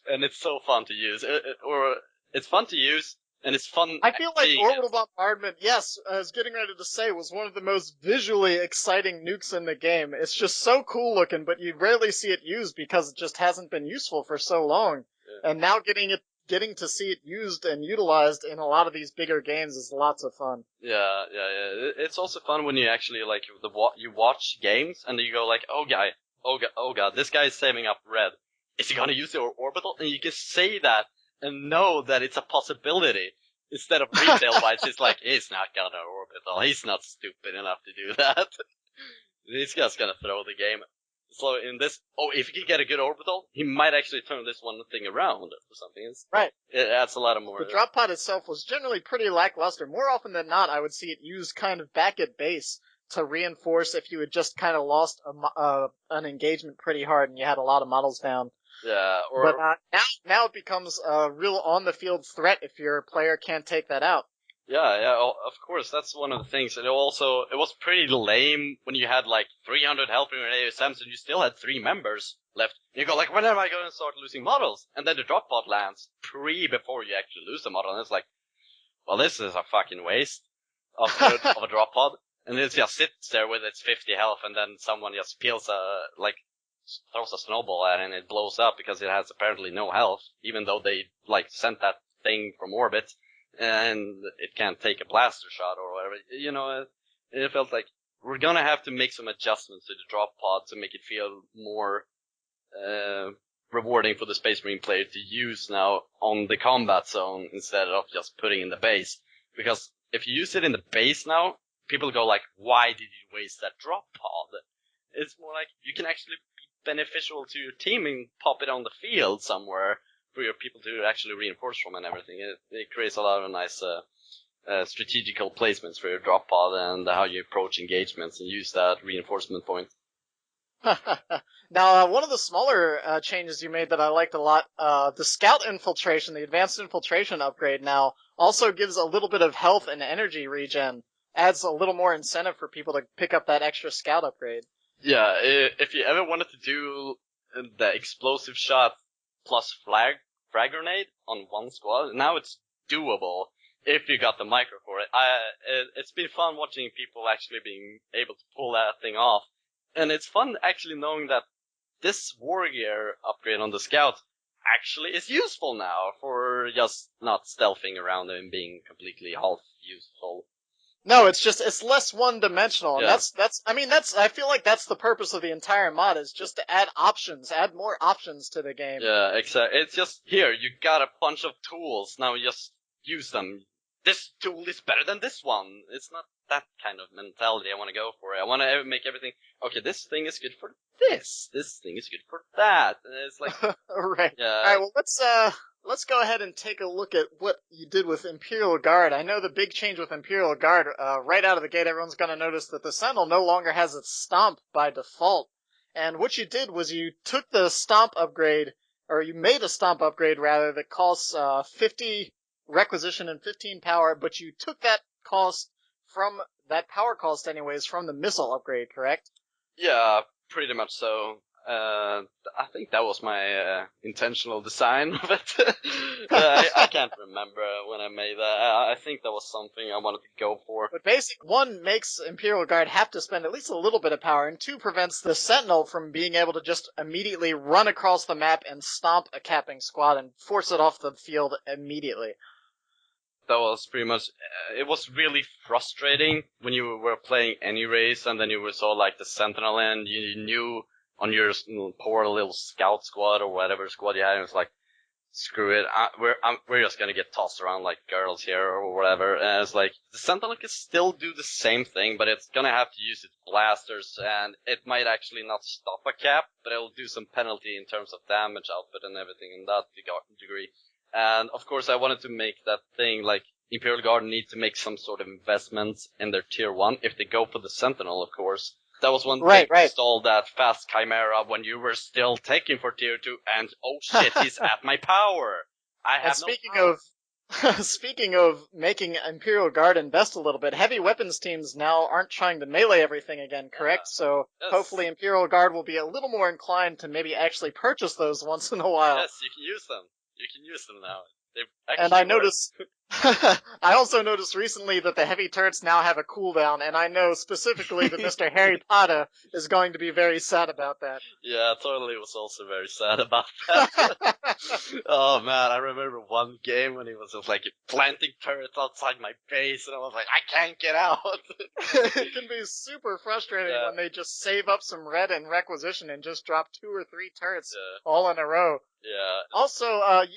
and it's so fun to use. It's fun to use, and it's fun. I feel like Orbital Bombardment, yes, I was getting ready to say, was one of the most visually exciting nukes in the game. It's just so cool looking, but you rarely see it used because it just hasn't been useful for so long. Yeah. And now getting to see it used and utilized in a lot of these bigger games is lots of fun. Yeah. It's also fun when you actually, you watch games, and you go like, oh god, this guy is saving up red. Is he gonna use the orbital? And you can say that and know that it's a possibility. Instead of retail-wise, it's like, he's not gonna orbital, he's not stupid enough to do that. He's just gonna throw the game. So in this, if he can get a good orbital, he might actually turn this one thing around or something. Right. It adds a lot of more. The drop pod itself was generally pretty lackluster. More often than not, I would see it used kind of back at base to reinforce if you had just kind of lost an engagement pretty hard and you had a lot of models down. Yeah, But now it becomes a real on-the-field threat if your player can't take that out. Yeah, of course, that's one of the things. And it was pretty lame when you had like 300 health in your ASMs and you still had 3 members left. You go like, when am I going to start losing models? And then the drop pod lands before you actually lose the model. And it's like, well, this is a fucking waste of a drop pod. And it just sits there with its 50 health and then someone just throws a snowball at it and it blows up because it has apparently no health, even though they sent that thing from orbit and it can't take a blaster shot or whatever. You know, it felt like we're gonna have to make some adjustments to the drop pod to make it feel more rewarding for the Space Marine player to use now on the combat zone instead of just putting in the base. Because if you use it in the base now, people go like, why did you waste that drop pod? It's more like you can actually be beneficial to your team and pop it on the field somewhere for your people to actually reinforce from and everything. It creates a lot of nice strategical placements for your drop pod and how you approach engagements and use that reinforcement point. Now, one of the smaller changes you made that I liked a lot, the Scout Infiltration, the Advanced Infiltration upgrade now, also gives a little bit of health and energy regen. Adds a little more incentive for people to pick up that extra Scout upgrade. Yeah, if you ever wanted to do the explosive shot plus frag grenade on one squad, now it's doable if you got the micro for it. It's been fun watching people actually being able to pull that thing off. And it's fun actually knowing that this war gear upgrade on the Scout actually is useful now for just not stealthing around and being completely half useful. No, it's less one-dimensional. Yeah. And I feel like that's the purpose of the entire mod, is just to add more options to the game. Yeah, exactly. It's just, here, you got a bunch of tools, now just use them. This tool is better than this one. It's not that kind of mentality I want to go for. I want to make everything, okay, this thing is good for this thing is good for that. And it's like, right. yeah. Alright, well, let's go ahead and take a look at what you did with Imperial Guard. I know the big change with Imperial Guard, right out of the gate, everyone's gonna notice that the Sentinel no longer has its Stomp by default. And what you did was you took the Stomp upgrade, or you made a Stomp upgrade rather, that costs 50 requisition and 15 power, but you took that power cost anyways, from the missile upgrade, correct? Yeah, pretty much so. I think that was my intentional design of it. I can't remember when I made that. I think that was something I wanted to go for. But basically, 1 makes Imperial Guard have to spend at least a little bit of power, and 2 prevents the Sentinel from being able to just immediately run across the map and stomp a capping squad and force it off the field immediately. That was pretty much, it was really frustrating when you were playing any race and then you saw like the Sentinel and you knew on your poor little scout squad or whatever squad you had, and it was like, screw it, we're just gonna get tossed around like girls here or whatever. And it's like, the Sentinel can still do the same thing, but it's gonna have to use its blasters, and it might actually not stop a cap, but it'll do some penalty in terms of damage output and everything in that degree. And of course I wanted to make that thing like, Imperial Guard need to make some sort of investments in their tier 1 if they go for the Sentinel, of course. That was one thing to install that fast Chimera when you were still taking for tier 2, and oh shit, he's at my power! Speaking of making Imperial Guard invest a little bit, heavy weapons teams now aren't trying to melee everything again, correct? Yeah. So hopefully Imperial Guard will be a little more inclined to maybe actually purchase those once in a while. Yes, you can use them. You can use them now. And I noticed, I also noticed recently that the heavy turrets now have a cooldown, and I know specifically that Mr. Harry Potter is going to be very sad about that. Yeah, totally was also very sad about that. Oh man, I remember one game when he was just like planting turrets outside my base, and I was like, I can't get out. It can be super frustrating when they just save up some red and requisition and just drop 2 or 3 turrets all in a row. Yeah. Also, I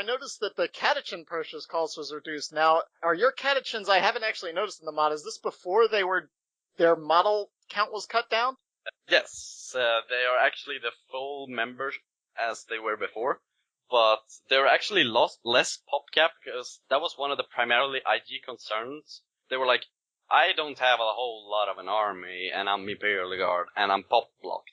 noticed that the catechin purchase cost was reduced. Now, are your catechins? I haven't actually noticed in the mod. Is this before their model count was cut down? Yes, they are actually the full members as they were before, but they were actually less pop cap because that was one of the primarily IG concerns. They were like, I don't have a whole lot of an army, and I'm Imperial Guard, and I'm pop blocked.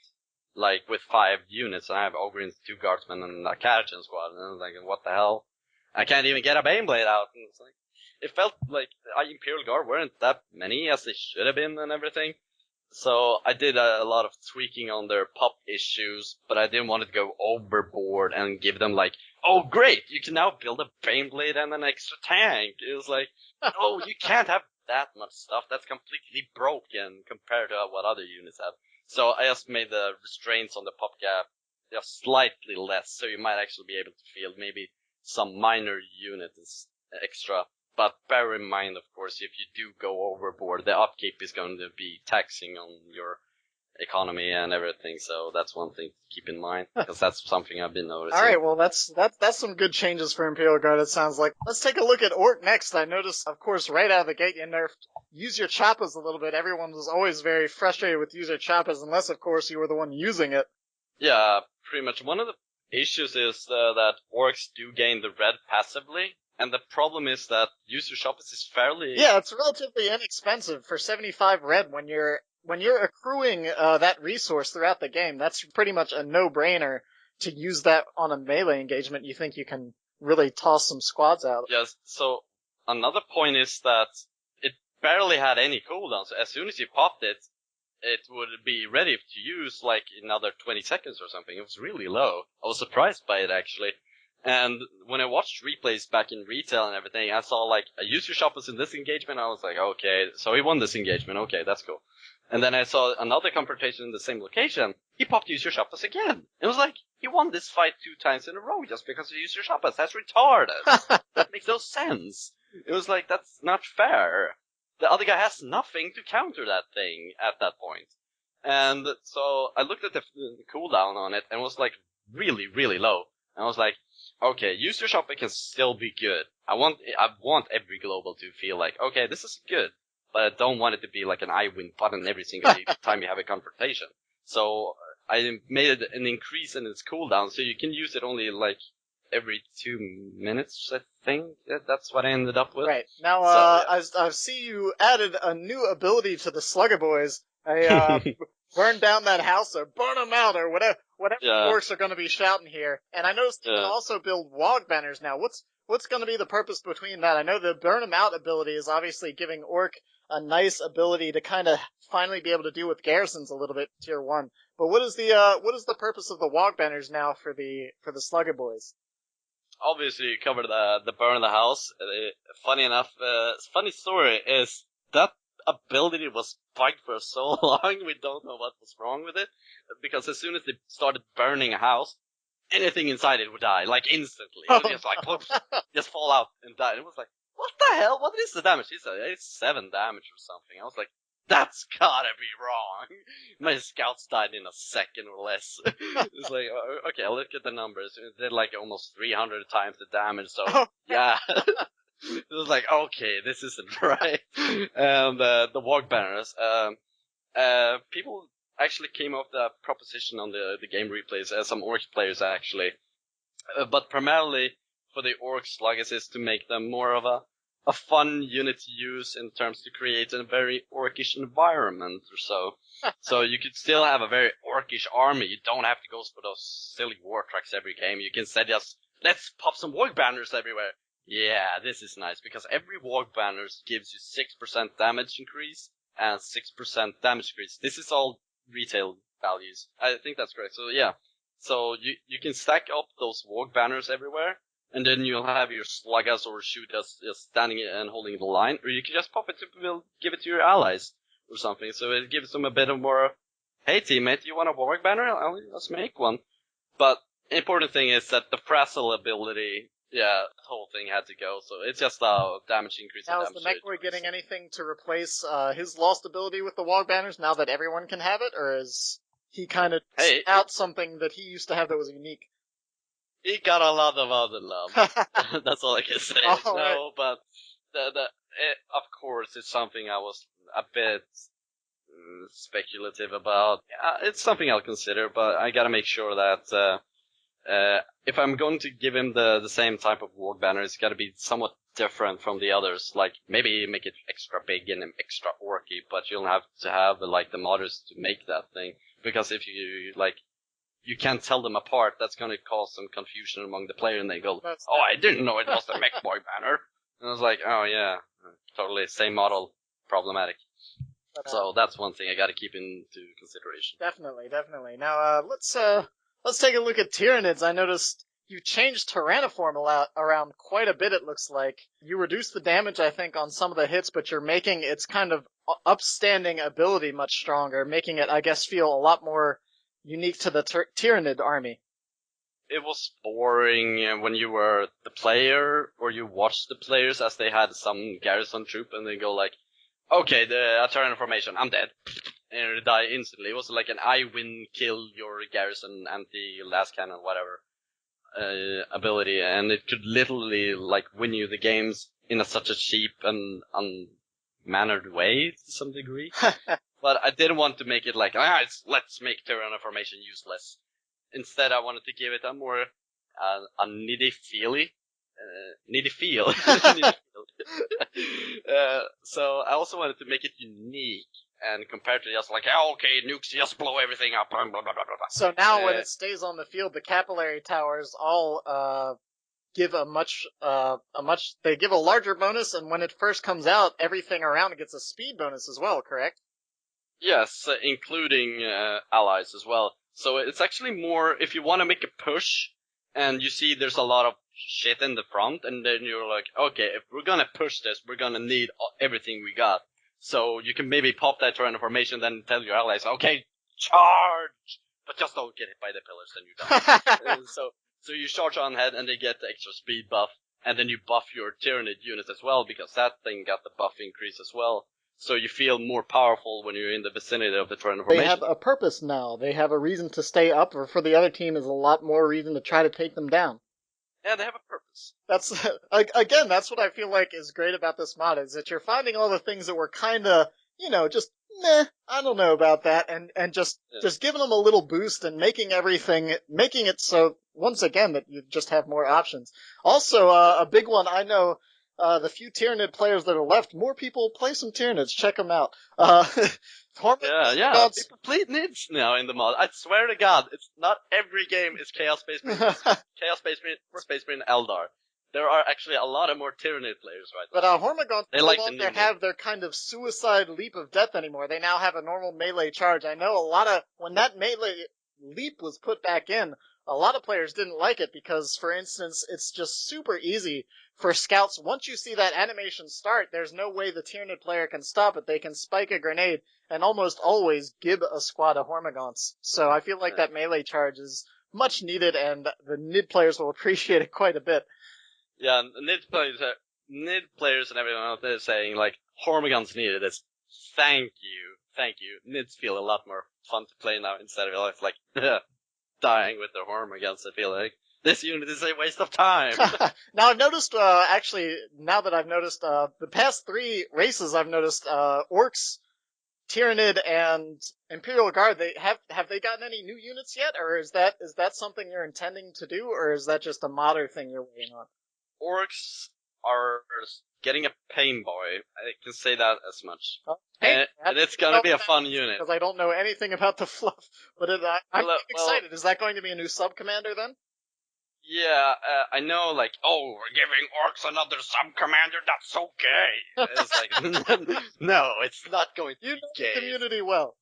Like, with 5 units, and I have Ogryns, 2 Guardsmen, and a Catechin squad, and I was like, what the hell? I can't even get a Baneblade out, and it's like, it felt like the Imperial Guard weren't that many as they should have been and everything. So I did a lot of tweaking on their pop issues, but I didn't want it to go overboard and give them like, oh great, you can now build a Baneblade and an extra tank. It was like, oh, you can't have that much stuff. That's completely broken compared to what other units have. So I just made the restraints on the pop gap just slightly less, so you might actually be able to field maybe some minor units extra. But bear in mind, of course, if you do go overboard, the upkeep is going to be taxing on your economy and everything. So that's one thing to keep in mind, because that's something I've been noticing. All right, well, that's some good changes for Imperial Guard, it sounds like. Let's take a look at Orc next. I noticed, of course, right out of the gate, you nerfed Use Your Chappas a little bit. Everyone was always very frustrated with Use Your Chappas, unless, of course, you were the one using it. Yeah, pretty much. One of the issues is that orcs do gain the red passively. And the problem is that Use Your Chappas is fairly... Yeah, it's relatively inexpensive for 75 red when you're accruing that resource throughout the game. That's pretty much a no-brainer to use that on a melee engagement. You think you can really toss some squads out. Yes, so another point is that it barely had any cooldowns. So as soon as you popped it, it would be ready to use like another 20 seconds or something. It was really low. I was surprised by it actually. And when I watched replays back in retail and everything, I saw like a Use Your Chappas in this engagement. I was like, okay, so he won this engagement. Okay, that's cool. And then I saw another confrontation in the same location. He popped Use Your Chappas again. It was like, he won this fight 2 times in a row just because he used Your Chappas. That's retarded. That makes no sense. It was like, that's not fair. The other guy has nothing to counter that thing at that point. And so I looked at the cooldown on it and it was like really, really low. And I was like, okay, Use Your Chappas can still be good. I want every global to feel like, okay, this is good, but I don't want it to be like an I win button every single time you have a confrontation. So I made an increase in its cooldown, so you can use it only like every 2 minutes, I think. That's what I ended up with. Right. Now, I see you added a new ability to the Slugger Boys. Burn down that house or burn them out or whatever orcs are going to be shouting here. And I noticed you can also build Wog Banners now. What's going to be the purpose between that? I know the burn them out ability is obviously giving Orc a nice ability to kind of finally be able to deal with garrisons a little bit tier 1. But what is the purpose of the Wog Banners now for the Slugger Boys? Obviously, you covered the burn the house. Funny enough, funny story is that ability was bugged for so long, we don't know what was wrong with it, because as soon as they started burning a house, anything inside it would die, like instantly. It would just like, whoops, just fall out and die. It was like, what the hell? What is the damage? He said, it's 7 damage or something. I was like, that's gotta be wrong. My scouts died in a second or less. It's like, okay, I'll look at the numbers. It did like almost 300 times the damage, so yeah. It was like, okay, this isn't right. And the Wog Banners, people actually came up with a proposition on the Gamereplays, some Orc players actually. But primarily for the Orc sluggers is to make them more of a fun unit to use in terms to create a very orcish environment or so. So you could still have a very orcish army. You don't have to go for those silly war trucks every game. You can say just, let's pop some Wog Banners everywhere. Yeah, this is nice, because every Wog Banners gives you 6% damage increase and 6% damage increase. This is all retail values. I think that's correct. So yeah, so you can stack up those Wog Banners everywhere, and then you'll have your sluggers or shooters just standing and holding the line, or you can just pop it to give it to your allies or something. So it gives them a bit of more, hey teammate, you want a Wog Banner? Let's make one. But the important thing is that the Frazzle ability, yeah, the whole thing had to go, so it's just a damage increase. Now, is the Mechboy getting anything to replace his lost ability with the Wog Banners now that everyone can have it, or is he kind of out something that he used to have that was unique? He got a lot of other love. That's all I can say. All right. No, but of course, it's something I was a bit speculative about. It's something I'll consider, but I gotta make sure that if I'm going to give him the same type of warg banner, it's gotta be somewhat different from the others. Like, maybe make it extra big and extra orky, but you'll have to have, like, the modders to make that thing. Because if you, like, you can't tell them apart, that's gonna cause some confusion among the player, and they go, oh, I didn't know it was the Mech Boy banner. And I was like, oh yeah, totally, same model, problematic. So that's one thing I gotta keep into consideration. Definitely. Now, let's take a look at Tyranids. I noticed you changed Tyranniform around quite a bit, it looks like. You reduced the damage, I think, on some of the hits, but you're making its kind of upstanding ability much stronger, making it, I guess, feel a lot more unique to the Tyranid army. It was boring when you were the player, or you watched the players as they had some garrison troop, and they go like, okay, the Tyranid formation, I'm dead. And you die instantly. It was like an I win, kill your garrison, anti-last cannon, whatever. Ability, and it could literally like win you the games in such a cheap and unmannered way to some degree. But I didn't want to make it like, let's make Tyranid formation useless. Instead, I wanted to give it a more a nitty feel. So I also wanted to make it unique. And compared to just like, okay, nukes just blow everything up. Blah, blah, blah, blah. So now when it stays on the field, the capillary towers all give they give a larger bonus, and when it first comes out, everything around it gets a speed bonus as well, correct? Yes, including allies as well. So it's actually more, if you want to make a push, and you see there's a lot of shit in the front, and then you're like, okay, if we're gonna push this, we're gonna need everything we got. So you can maybe pop that Tyranid formation, then tell your allies, okay, charge! But just don't get hit by the pillars, then you're done. So you charge on ahead, and they get the extra speed buff, and then you buff your Tyranid units as well, because that thing got the buff increase as well. So you feel more powerful when you're in the vicinity of the Tyranid formation. They have a purpose now. They have a reason to stay up, or for the other team is a lot more reason to try to take them down. Yeah, they have a purpose. That's, again, that's what I feel like is great about this mod, is that you're finding all the things that were kinda, just, meh, I don't know about that, and just giving them a little boost and making it so, once again, that you just have more options. Also, a big one, I know, the few Tyranid players that are left, more people play some Tyranids, check them out. People play Nids now in the mod. I swear to God, it's not every game is Chaos Space Marine, Space Marine, Eldar. There are actually a lot of more Tyranid players right now. But Hormagaunts no longer have their kind of suicide leap of death anymore. They now have a normal melee charge. I know when that melee leap was put back in, a lot of players didn't like it because, for instance, it's just super easy for scouts. Once you see that animation start, there's no way the Tyranid player can stop it. They can spike a grenade and almost always gib a squad of Hormagaunts. So I feel like that melee charge is much needed, and the Nid players will appreciate it quite a bit. Yeah, Nid players and everyone out there saying, like, Hormagaunts needed this. Thank you. Nids feel a lot more fun to play now instead of like dying with their Hormagaunts. I feel like this unit is a waste of time. Now I've noticed, the past 3 races, I've noticed, Orcs, Tyranid, and Imperial Guard, have they gotten any new units yet, or is that something you're intending to do, or is that just a modder thing you're waiting on? Orcs are getting a Pain Boy. I can say that as much. Hey, and it's gonna be a fun unit. Because I don't know anything about the fluff, but I'm excited. Is that going to be a new sub-commander then? Yeah, I know, like, we're giving Orcs another sub-commander, that's okay. It's like, no, it's not going to be gay. The community well.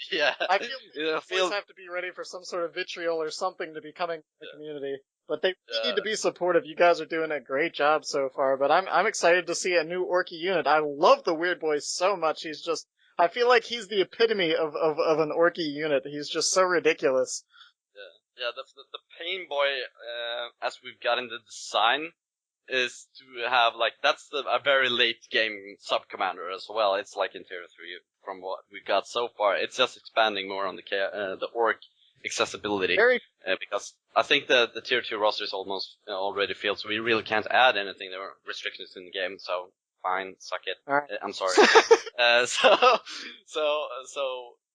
Yeah. I feel you always have to be ready for some sort of vitriol or something to be coming to the community. But they need to be supportive. You guys are doing a great job so far, but I'm excited to see a new Orky unit. I love the Weird Boy so much. I feel like he's the epitome of an Orky unit. He's just so ridiculous. Yeah, the Pain Boy, as we've got in the design, is to have, like, that's a very late game sub-commander as well. It's like in Tier 3 from what we've got so far. It's just expanding more on the Orc accessibility. Because I think the tier 2 roster is almost already filled, so we really can't add anything. There are restrictions in the game, so fine, suck it. All right. I'm sorry. So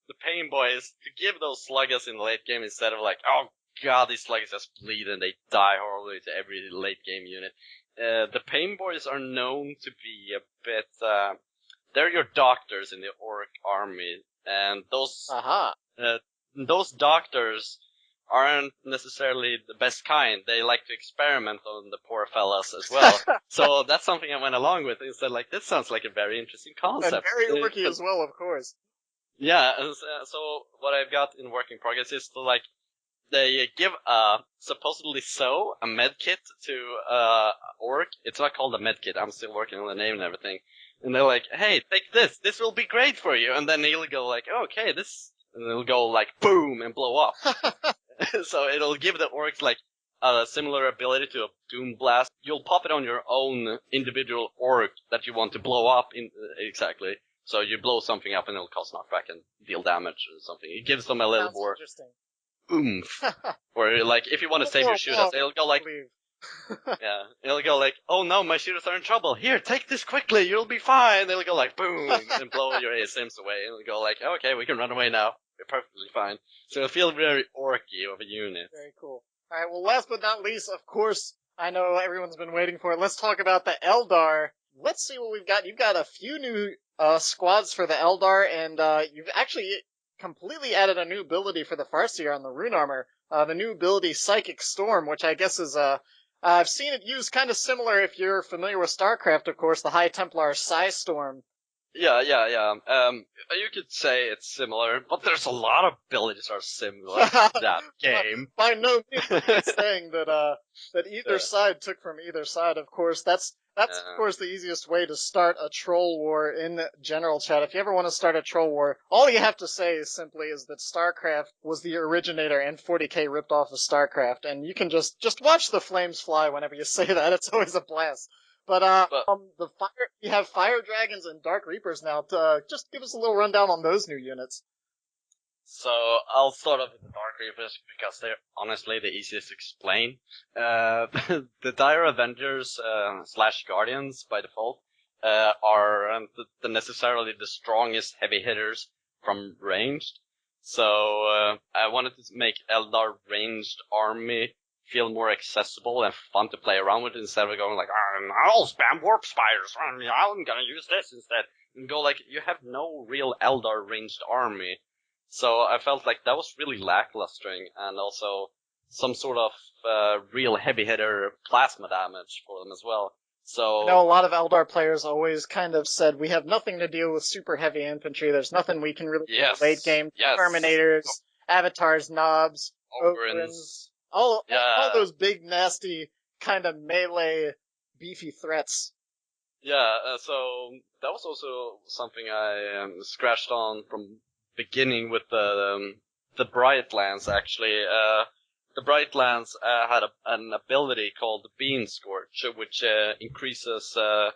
the pain boys, to give those sluggers in the late game instead of like, oh god, these sluggers just bleed and they die horribly to every late game unit. The pain boys are known to be a bit, they're your doctors in the orc army, and those doctors aren't necessarily the best kind. They like to experiment on the poor fellas as well. So that's something I went along with. Instead, like, this sounds like a very interesting concept. And very orky as well, of course. Yeah, so what I've got in work in progress is to, like, they give supposedly a med kit to orc. It's not called a med kit. I'm still working on the name and everything. And they're like, hey, take this. This will be great for you. And then he'll go like, oh, okay, this, and it'll go like boom and blow up. So it'll give the orcs like a similar ability to a doom blast. You'll pop it on your own individual orc that you want to blow up exactly. So you blow something up and it'll cause knockback and deal damage or something. It gives them a little more oomph. Or like, if you want to save your shooters, it'll go like, yeah, it'll go like, oh no, my shooters are in trouble. Here, take this quickly, you'll be fine. It'll go like, boom, and blow your ASMs away. And it'll go like, okay, we can run away now. We're perfectly fine. So it'll feel very orky of a unit. Very cool. Alright, well, last but not least, of course, I know everyone's been waiting for it. Let's talk about the Eldar. Let's see what we've got. You've got a few new squads for the Eldar, and you've actually completely added a new ability for the Farseer on the rune armor. The new ability, Psychic Storm, which I guess is, I've seen it used kind of similar if you're familiar with StarCraft, of course, the High Templar Psy Storm. Yeah. You could say it's similar, but there's a lot of abilities that are similar to that game. By no means saying that either side took from either side, of course. That's of course the easiest way to start a troll war in general chat. If you ever want to start a troll war, all you have to say is simply is that StarCraft was the originator and 40k ripped off of StarCraft, and you can just watch the flames fly whenever you say that. It's always a blast. But we have Fire Dragons and Dark Reapers now. Just give us a little rundown on those new units. So I'll start off with the Dark Reapers because they're honestly the easiest to explain. The Dire Avengers / Guardians by default aren't necessarily the strongest heavy hitters from ranged. So I wanted to make Eldar ranged army feel more accessible and fun to play around with instead of going like, I'll spam warp spiders, I'm gonna use this instead. And go like, you have no real Eldar ranged army. So I felt like that was really lacklustering, and also some sort of real heavy hitter plasma damage for them as well. So I know a lot of Eldar players always kind of said, we have nothing to deal with super heavy infantry, there's nothing we can really do late game. Terminators, avatars, knobs, Ogrins. All those big, nasty, kind of melee, beefy threats. Yeah, so that was also something I scratched on from beginning with the Brightlands, actually. The Brightlands had an ability called Beam Scorch, which increases the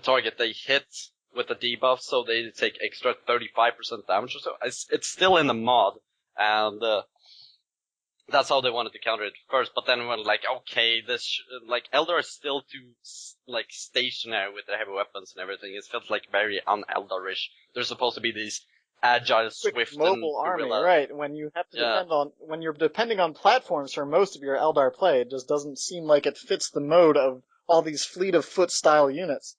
target they hit with a debuff, so they take extra 35% damage or so. It's still in the mod, and that's how they wanted to counter it first, but then when like, okay, Eldar is still too, like, stationary with their heavy weapons and everything. It felt like very un-Eldarish. They're supposed to be these agile, swift, mobile and army, right? When you have to when you're depending on platforms for most of your Eldar play, it just doesn't seem like it fits the mode of all these fleet of foot style units.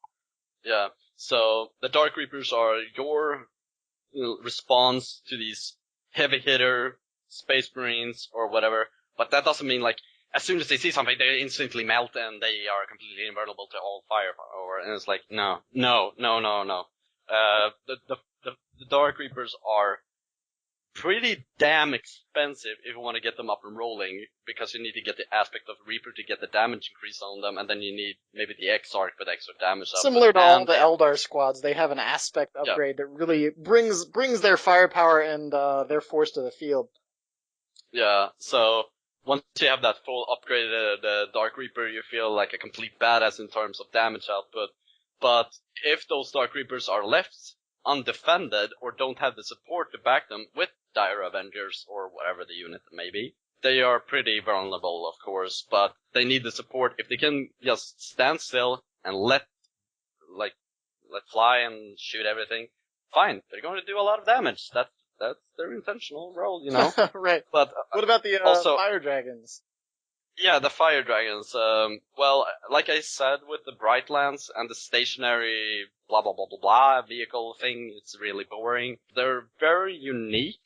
Yeah, so the Dark Reapers are your response to these heavy hitter Space Marines or whatever, but that doesn't mean like as soon as they see something they instantly melt and they are completely invulnerable to all firepower, and it's like no. The Dark Reapers are pretty damn expensive if you want to get them up and rolling, because you need to get the aspect of Reaper to get the damage increase on them, and then you need maybe the X-Arc with extra damage up. Similar to all the Eldar squads, they have an aspect upgrade that really brings their firepower and their force to the field. Yeah, so once you have that full upgraded Dark Reaper, you feel like a complete badass in terms of damage output. But if those Dark Reapers are left undefended or don't have the support to back them with Dire Avengers or whatever the unit may be. They are pretty vulnerable, of course, but they need the support. If they can just stand still and let fly and shoot everything, fine. They're going to do a lot of damage. That's their intentional role, you know. Right. But what about the also, fire dragons? Yeah, the fire dragons. Well, like I said, with the Brightlands and the stationary blah blah blah blah blah vehicle thing, it's really boring. They're very unique.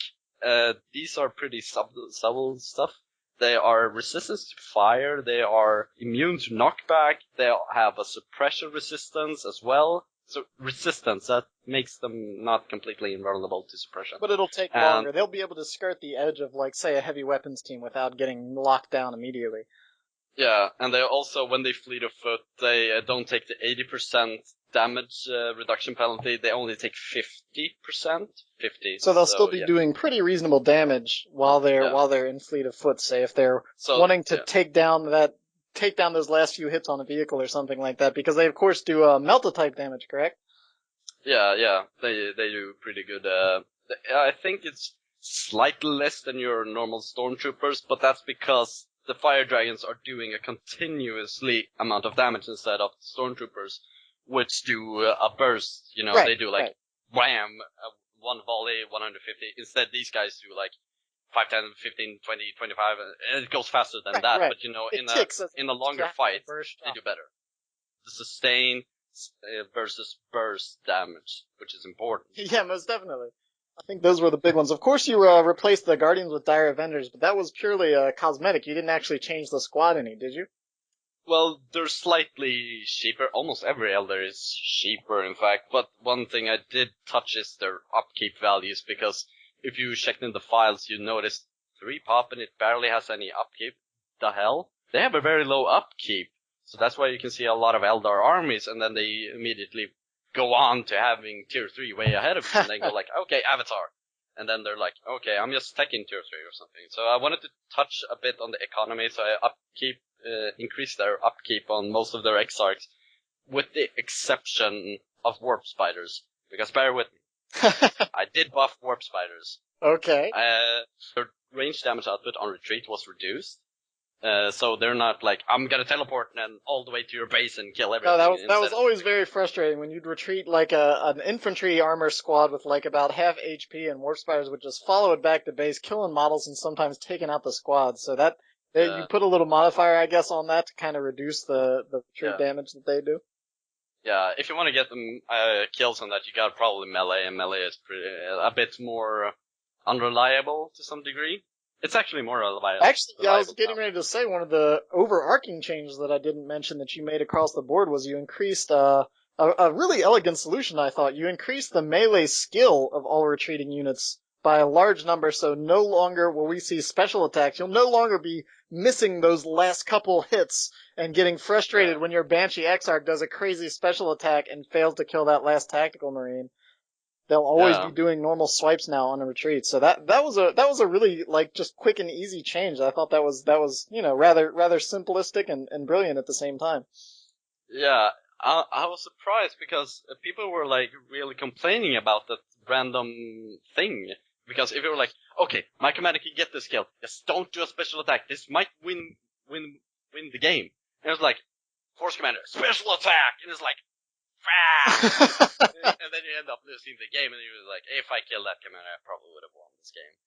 These are pretty subtle stuff. They are resistant to fire. They are immune to knockback. They have a suppression resistance as well. So resistance, that makes them not completely invulnerable to suppression. But it'll take longer. They'll be able to skirt the edge of, like, say, a heavy weapons team without getting locked down immediately. Yeah, and they also, when they fleet of foot, they don't take the 80% damage reduction penalty. They only take 50%. 50. So they'll still be doing pretty reasonable damage while they're in fleet of foot. Say if they're wanting to take down those last few hits on a vehicle or something like that, because they of course do Melta type damage, correct? Yeah, they do pretty good. I think it's slightly less than your normal stormtroopers, but that's because the fire dragons are doing a continuously amount of damage instead of stormtroopers, which do a burst. You know, they do like wham, one volley, 150. Instead, these guys do like 5, 10, 15, 20, 25, and it goes faster than that. But you know, in a longer fight, they do better. The sustain versus burst damage, which is important. Yeah, most definitely. I think those were the big ones. Of course, you replaced the Guardians with Dire Avengers, but that was purely cosmetic. You didn't actually change the squad any, did you? Well, they're slightly cheaper. Almost every Elder is cheaper, in fact. But one thing I did touch is their upkeep values, because if you checked in the files, you noticed 3 pop and it barely has any upkeep. The hell? They have a very low upkeep. So that's why you can see a lot of Eldar armies, and then they immediately go on to having tier 3 way ahead of you, and then go like, okay, Avatar. And then they're like, okay, I'm just taking tier 3 or something. So I wanted to touch a bit on the economy, so I increase their upkeep on most of their Exarchs, with the exception of Warp Spiders. Because bear with me, I did buff Warp Spiders. Okay. Their range damage output on retreat was reduced. So they're not like, I'm gonna teleport and all the way to your base and kill everything. No, that was always very frustrating when you'd retreat like an infantry armor squad with like about half HP, and Warp Spiders would just follow it back to base, killing models and sometimes taking out the squad. So that you put a little modifier, I guess, on that to kind of reduce the retreat damage that they do. Yeah, if you want to get them kills on that, you got probably melee, and melee is a bit more unreliable to some degree. It's actually more reliable. Actually, I was getting ready to say one of the overarching changes that I didn't mention that you made across the board was you increased a really elegant solution, I thought. You increased the melee skill of all retreating units by a large number, so no longer will we see special attacks. You'll no longer be missing those last couple hits and getting frustrated when your Banshee Exarch does a crazy special attack and fails to kill that last tactical marine. They'll always be doing normal swipes now on a retreat. So that was a really like just quick and easy change. I thought that was you know rather simplistic and brilliant at the same time. Yeah, I was surprised because people were like really complaining about that random thing. Because if you were like, okay, my commander can get this kill, just don't do a special attack. This might win the game. And it was like, Force Commander, special attack, and it's like, and then you end up losing the game, and you're like, if I kill that commander, I probably would have won this game.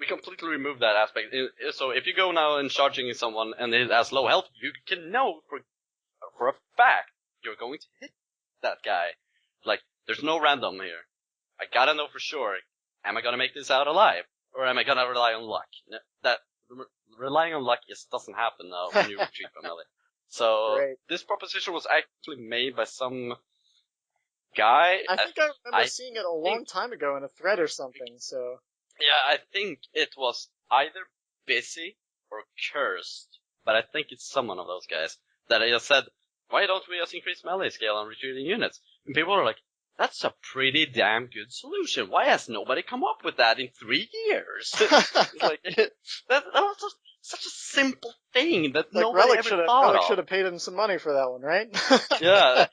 We completely removed that aspect. So if you go now and charging someone and it has low health, you can know for a fact you're going to hit that guy. Like, there's no random here. I gotta know for sure. Am I gonna make this out alive? Or am I gonna rely on luck? Relying on luck just doesn't happen now when you retreat from melee. So, this proposition was actually made by some guy. I think I remember seeing it a long time ago in a thread or something, so. Yeah, I think it was either busy or cursed, but I think it's someone of those guys that just said, why don't we just increase melee scale on retreating units? And people are like, that's a pretty damn good solution. Why has nobody come up with that in 3 years? It's like, that was just such a simple thing that like nobody ever thought of. Relic should have paid him some money for that one, right? yeah,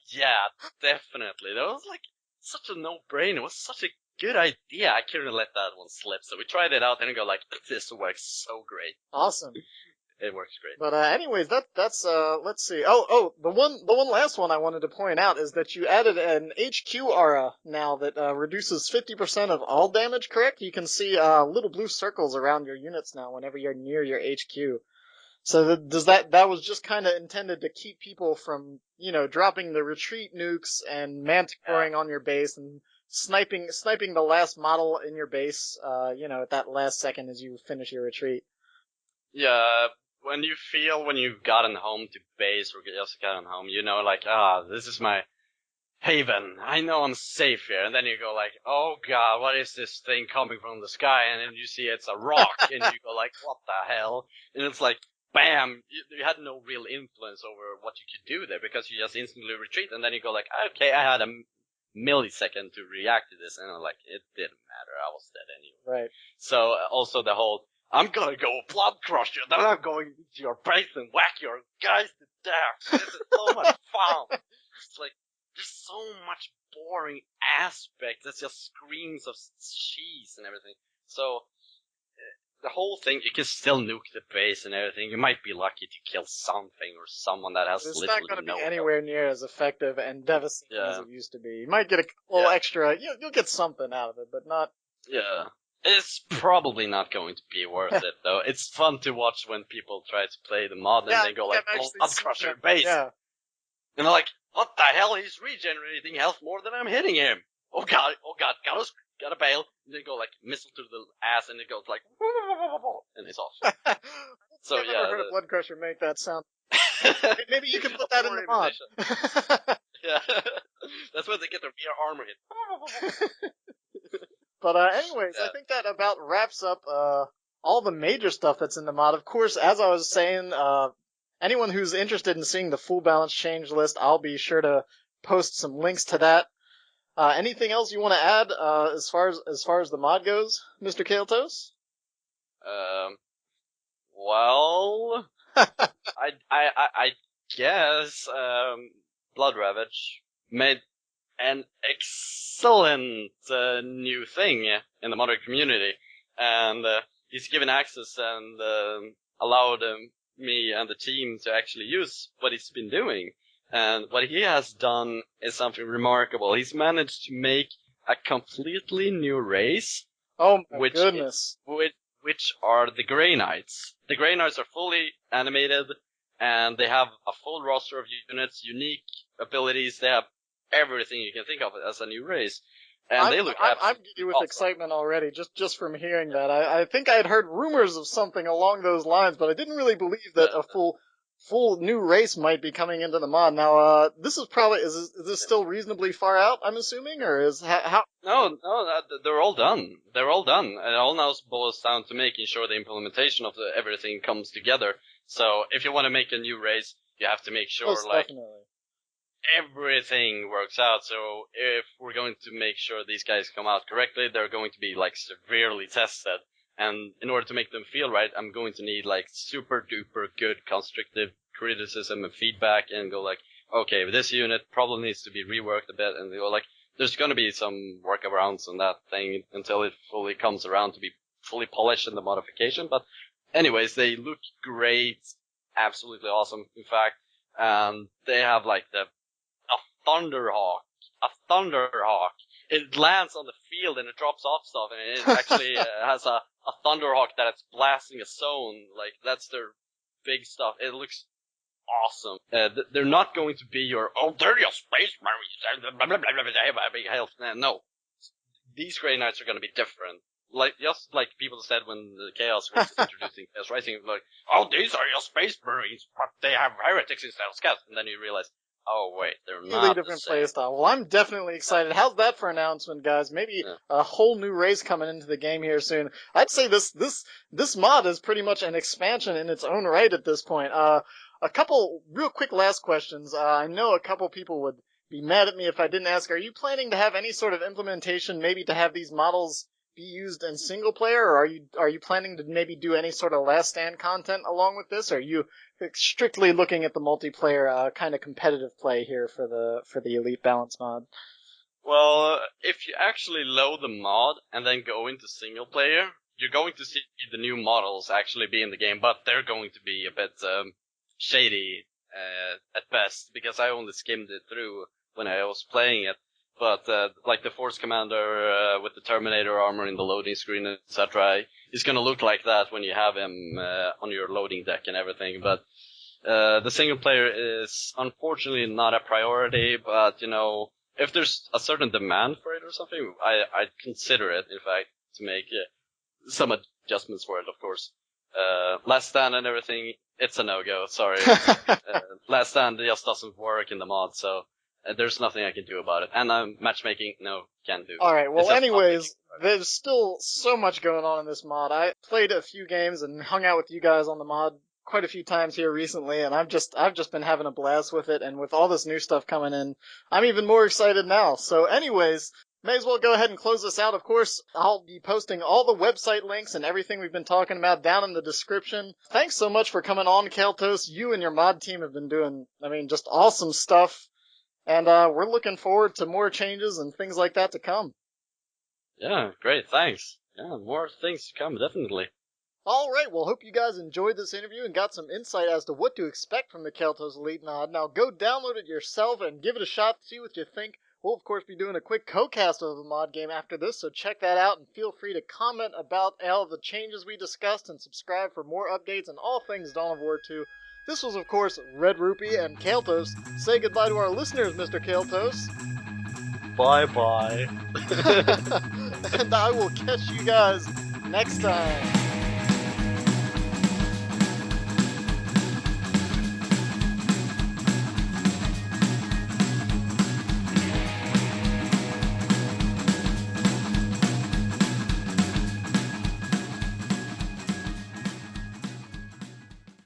definitely. That was like such a no-brainer. It was such a good idea. I couldn't let that one slip. So we tried it out and go like, this works so great. Awesome. It works great. But anyways, that's let's see. The one last one I wanted to point out is that you added an HQ aura now that reduces 50% of all damage. Correct? You can see little blue circles around your units now whenever you're near your HQ. So that was just kind of intended to keep people from dropping the retreat nukes and manticoring on your base and sniping the last model in your base. At that last second as you finish your retreat. Yeah. When you've gotten home to base or just gotten home, this is my haven. I know I'm safe here. And then you go like, oh god, what is this thing coming from the sky? And then you see it's a rock, and you go like, what the hell? And it's like, bam, you had no real influence over what you could do there because you just instantly retreat. And then you go like, okay, I had a millisecond to react to this, and I'm like, it didn't matter. I was dead anyway. Right. So also the whole, I'm gonna go blood crush you, then I'm going into your base and whack your guys to death. This is so much fun. It's like, there's so much boring aspect that just screams of cheese and everything. So, the whole thing, you can still nuke the base and everything. You might be lucky to kill something or someone that has little to no. It's not going to be anywhere near as effective and devastating as it used to be. You might get a couple extra, you'll get something out of it, but not... Yeah. It's probably not going to be worth it, though. It's fun to watch when people try to play the mod and they go like, blood crush your base. Yeah. And they're like, what the hell? He's regenerating health more than I'm hitting him. Oh god, gotta bail. And they go like, missile to the ass, and it goes like, and it's off. So I've never heard a blood crusher make that sound. Maybe you can put that in the mod. Yeah. That's when they get their VR armor hit. But anyways, I think that about wraps up all the major stuff that's in the mod. Of course, as I was saying, anyone who's interested in seeing the full balance change list, I'll be sure to post some links to that. Anything else you want to add as far as the mod goes, Mr. Caeltos? Well, I guess Blood Ravage made an excellent new thing in the modern community, and he's given access and allowed me and the team to actually use what he's been doing. And what he has done is something remarkable. He's managed to make a completely new race. Oh my goodness. Which are the Grey Knights. The Grey Knights are fully animated, and they have a full roster of units, unique abilities. They have everything you can think of as a new race. And they look I'm giddy with excitement already, just from hearing that. I think I had heard rumors of something along those lines, but I didn't really believe that a full new race might be coming into the mod. Now, this is probably, is this still reasonably far out, I'm assuming, or is how? No, they're all done. They're all done. And it all now boils down to making sure the implementation of everything comes together. So, if you want to make a new race, you have to make sure, definitely. Everything works out. So, if we're going to make sure these guys come out correctly, they're going to be, severely tested. And in order to make them feel right, I'm going to need, super duper good constructive criticism and feedback and go okay, this unit probably needs to be reworked a bit, and they go there's going to be some workarounds on that thing until it fully comes around to be fully polished in the modification. But anyways, they look great, absolutely awesome, in fact. And they have a Thunderhawk. It lands on the field and it drops off stuff, and it actually has a Thunderhawk that's blasting a zone. That's their big stuff. It looks awesome. They're not going to be your, they're your space marines, blah, blah, blah, blah, they have a big health. No. These Grey Knights are going to be different. Just like people said when the Chaos was introducing Chaos Rising, these are your space marines, but they have heretics instead of scouts. And then you realize, oh wait, they're not really different playstyle. Well, I'm definitely excited. How's that for an announcement, guys? Maybe a whole new race coming into the game here soon. I'd say this mod is pretty much an expansion in its own right at this point. A couple real quick last questions. I know a couple people would be mad at me if I didn't ask. Are you planning to have any sort of implementation, maybe to have these models be used in single player, or are you planning to maybe do any sort of last stand content along with this? Or are you strictly looking at the multiplayer kind of competitive play here for the Elite Balance mod? Well, if you actually load the mod and then go into single player, you're going to see the new models actually be in the game, but they're going to be a bit shady at best, because I only skimmed it through when I was playing it. But like the Force Commander with the Terminator armor in the loading screen, etc., is going to look like that when you have him on your loading deck and everything. But the single player is unfortunately not a priority. But you know, if there's a certain demand for it or something, I'd consider it. In fact, to make some adjustments for it, of course. Last Stand and everything, it's a no-go. Sorry, Last Stand just doesn't work in the mod, so. There's nothing I can do about it. And matchmaking, no, can't do. Alright, well anyways, there's still so much going on in this mod. I played a few games and hung out with you guys on the mod quite a few times here recently, and I've just been having a blast with it, and with all this new stuff coming in, I'm even more excited now. So anyways, may as well go ahead and close this out. Of course, I'll be posting all the website links and everything we've been talking about down in the description. Thanks so much for coming on, Caeltos. You and your mod team have been doing, just awesome stuff. And we're looking forward to more changes and things like that to come. Yeah, great, thanks. Yeah, more things to come, definitely. Alright, well, hope you guys enjoyed this interview and got some insight as to what to expect from the Caeltos Elite mod. Now go download it yourself and give it a shot to see what you think. We'll, of course, be doing a quick co-cast of the mod game after this, so check that out and feel free to comment about all the changes we discussed and subscribe for more updates and all things Dawn of War 2. This was, of course, Red-Rupee and Caeltos. Say goodbye to our listeners, Mr. Caeltos. Bye-bye. And I will catch you guys next time.